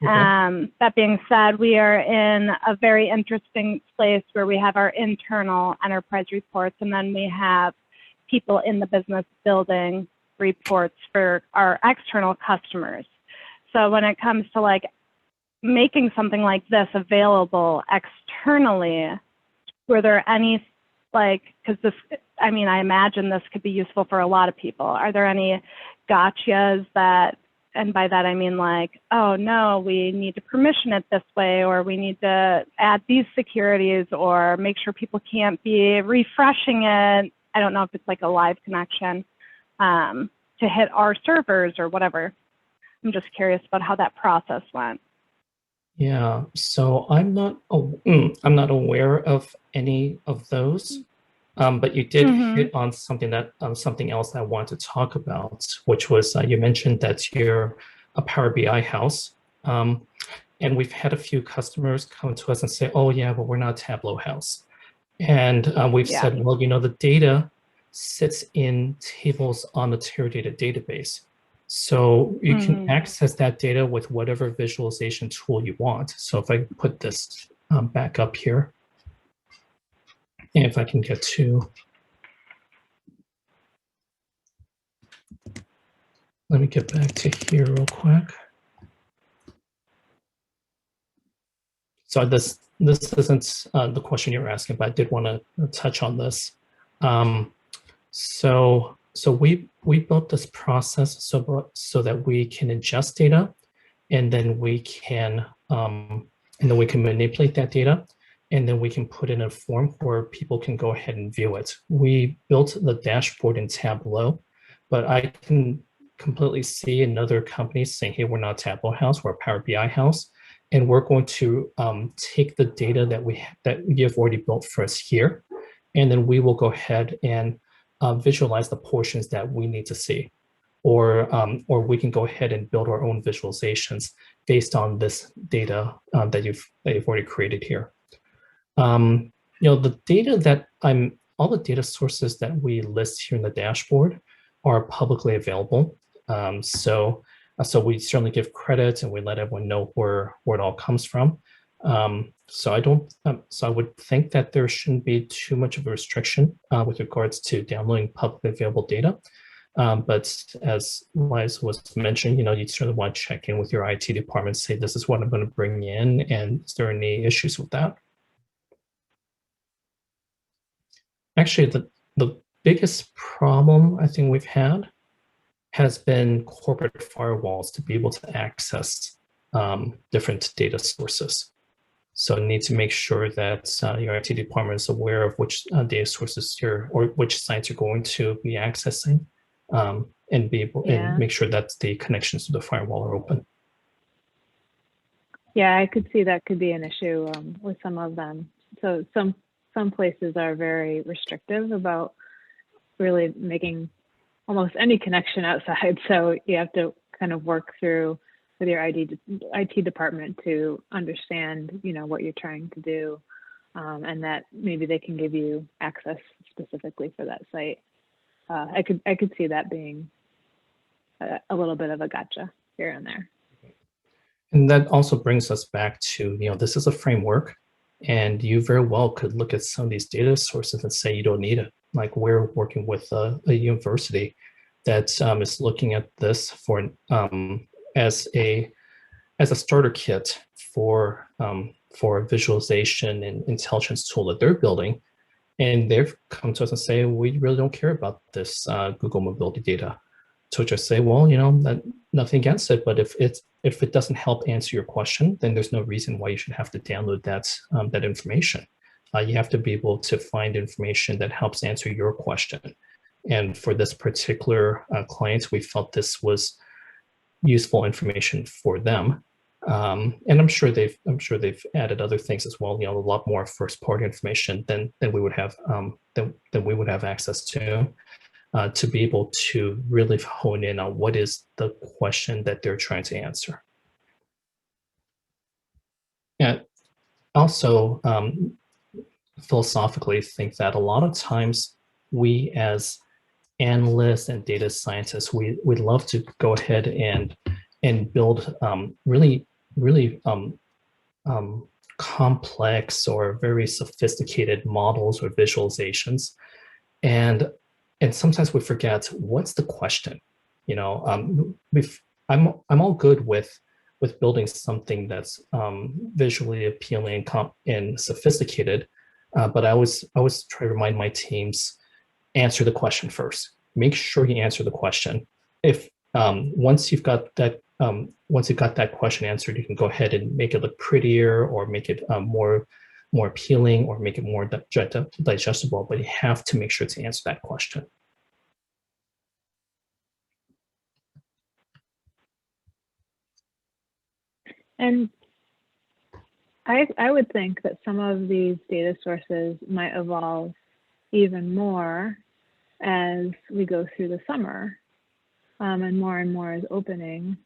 Okay. That being said, we are in a very interesting place where we have our internal enterprise reports, and then we have people in the business building reports for our external customers. So when it comes to like making something like this available externally, were there any, like, because this, I mean, I imagine this could be useful for a lot of people. Are there any gotchas that, and by that I mean like, oh no, we need to permission it this way, or we need to add these securities, or make sure people can't be refreshing it. I don't know if it's like a live connection to hit our servers or whatever. I'm just curious about how that process went. Yeah, so I'm not aware of any of those, but you did hit on something that something else that I wanted to talk about, which was you mentioned that you're a Power BI house, and we've had a few customers come to us and say, "Oh yeah, but we're not a Tableau house," and we've said, "Well, you know, the data sits in tables on the Teradata database. So you can access that data with whatever visualization tool you want." So if I put this back up here, and if I can get to, let me get back to here real quick. So this isn't the question you were asking, but I did want to touch on this. So we built this process so that we can ingest data, and then we can manipulate that data, and then we can put in a form where people can go ahead and view it. We built the dashboard in Tableau, but I can completely see another company saying, "Hey, we're not a Tableau house, we're a Power BI house, and we're going to take the data that you've already built for us here, and then we will go ahead and visualize the portions that we need to see, or we can go ahead and build our own visualizations based on this data that you've already created here." You know, the data that all the data sources that we list here in the dashboard are publicly available. So we certainly give credit and we let everyone know where it all comes from. So I would think that there shouldn't be too much of a restriction with regards to downloading publicly available data. But as Liza was mentioning, you know, you certainly want to check in with your IT department, say, "This is what I'm going to bring in, and is there any issues with that?" Actually, the biggest problem I think we've had has been corporate firewalls to be able to access different data sources. So you need to make sure that your IT department is aware of which data sources or which sites you're going to be accessing, and be able and make sure that the connections to the firewall are open. Yeah, I could see that could be an issue with some of them. So some places are very restrictive about really making almost any connection outside. So you have to kind of work through with your IT department to understand, what you're trying to do, and that maybe they can give you access specifically for that site. I could see that being a little bit of a gotcha here and there. And that also brings us back to, this is a framework, and you very well could look at some of these data sources and say you don't need it. Like we're working with a university that is looking at this for as a starter kit for a visualization and intelligence tool that they're building, and they've come to us and say we really don't care about this Google mobility data. So just say, well, nothing against it, but if it doesn't help answer your question, then there's no reason why you should have to download that information. You have to be able to find information that helps answer your question. And for this particular client, we felt this was useful information for them. And I'm sure they've added other things as well. A lot more first-party information than we would have access to be able to really hone in on what is the question that they're trying to answer. And also, philosophically, think that a lot of times we as analysts and data scientists, we'd love to go ahead and build really complex or very sophisticated models or visualizations, and sometimes we forget what's the question. I'm all good with building something that's visually appealing and sophisticated, but I always try to remind my teams, answer the question first. Make sure you answer the question. If once you've got that question answered, you can go ahead and make it look prettier or make it more appealing or make it more digestible, but you have to make sure to answer that question. And I would think that some of these data sources might evolve even more as we go through the summer, and more is opening.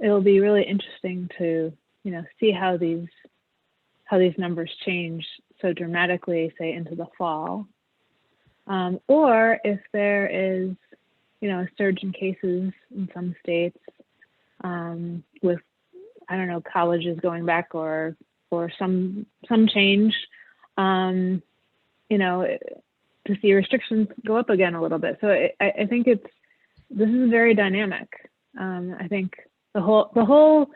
It'll be really interesting to see how these numbers change so dramatically, say into the fall, or if there is a surge in cases in some states, with colleges going back or some change, to see restrictions go up again a little bit. So I think this is very dynamic. I think the whole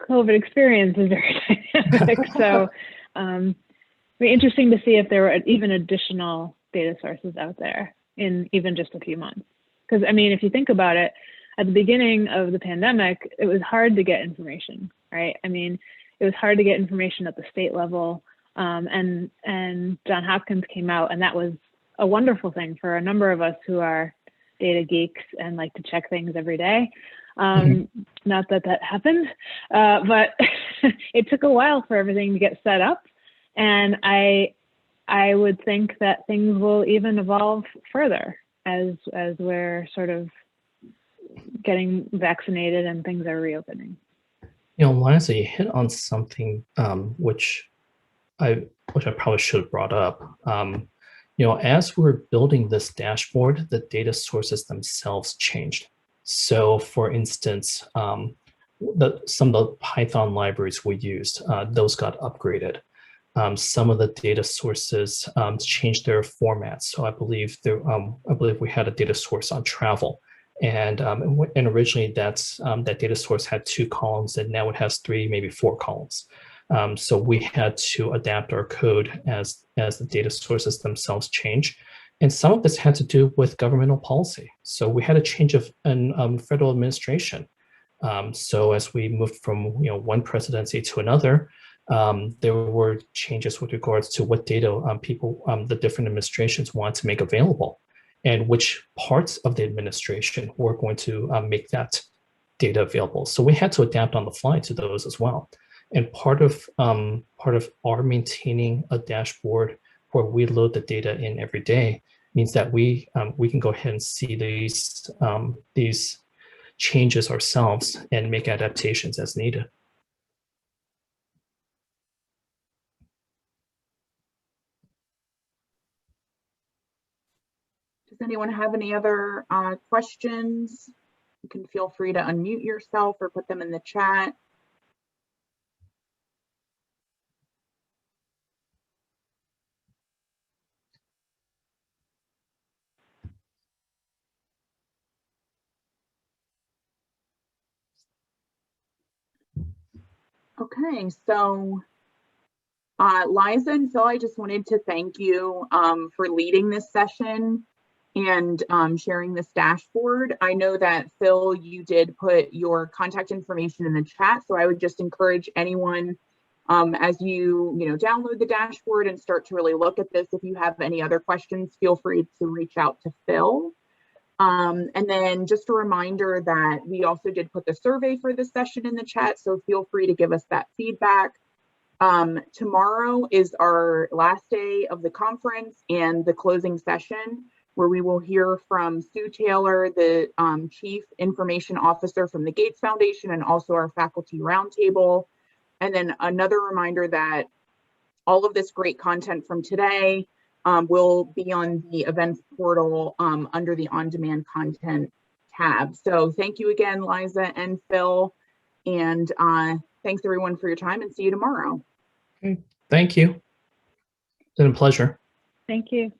COVID experience is very dynamic. So it'll be interesting to see if there were even additional data sources out there in even just a few months. Because if you think about it, at the beginning of the pandemic, it was hard to get information, right? It was hard to get information at the state level, and Johns Hopkins came out, and that was a wonderful thing for a number of us who are data geeks and like to check things every day. Not that happened, but it took a while for everything to get set up, and I would think that things will even evolve further as we're sort of getting vaccinated and things are reopening. Liza, you hit on something which I probably should have brought up. As we're building this dashboard, the data sources themselves changed. So, for instance, some of the Python libraries we used, those got upgraded. Some of the data sources changed their formats. So I believe we had a data source on travel. And originally that data source had 2 columns, and now it has 3, maybe 4 columns. So we had to adapt our code as the data sources themselves change. And some of this had to do with governmental policy. So we had a change of federal administration. So as we moved from one presidency to another, there were changes with regards to what data the different administrations want to make available, and which parts of the administration were going to make that data available. So we had to adapt on the fly to those as well. And part of our maintaining a dashboard where we load the data in every day means that we can go ahead and see these changes ourselves and make adaptations as needed. Does anyone have any other questions? You can feel free to unmute yourself or put them in the chat. Okay, so Liza and Phil, I just wanted to thank you for leading this session and sharing this dashboard. I know that Phil, you did put your contact information in the chat, so I would just encourage anyone as you download the dashboard and start to really look at this, if you have any other questions, feel free to reach out to Phil. And then just a reminder that we also did put the survey for this session in the chat, so feel free to give us that feedback. Tomorrow is our last day of the conference and the closing session, where we will hear from Sue Taylor, the Chief Information Officer from the Gates Foundation, and also our faculty roundtable. And then another reminder that all of this great content from today will be on the events portal under the on-demand content tab. So thank you again, Liza and Phil, and thanks everyone for your time, and see you tomorrow. Okay, thank you. It's been a pleasure. Thank you.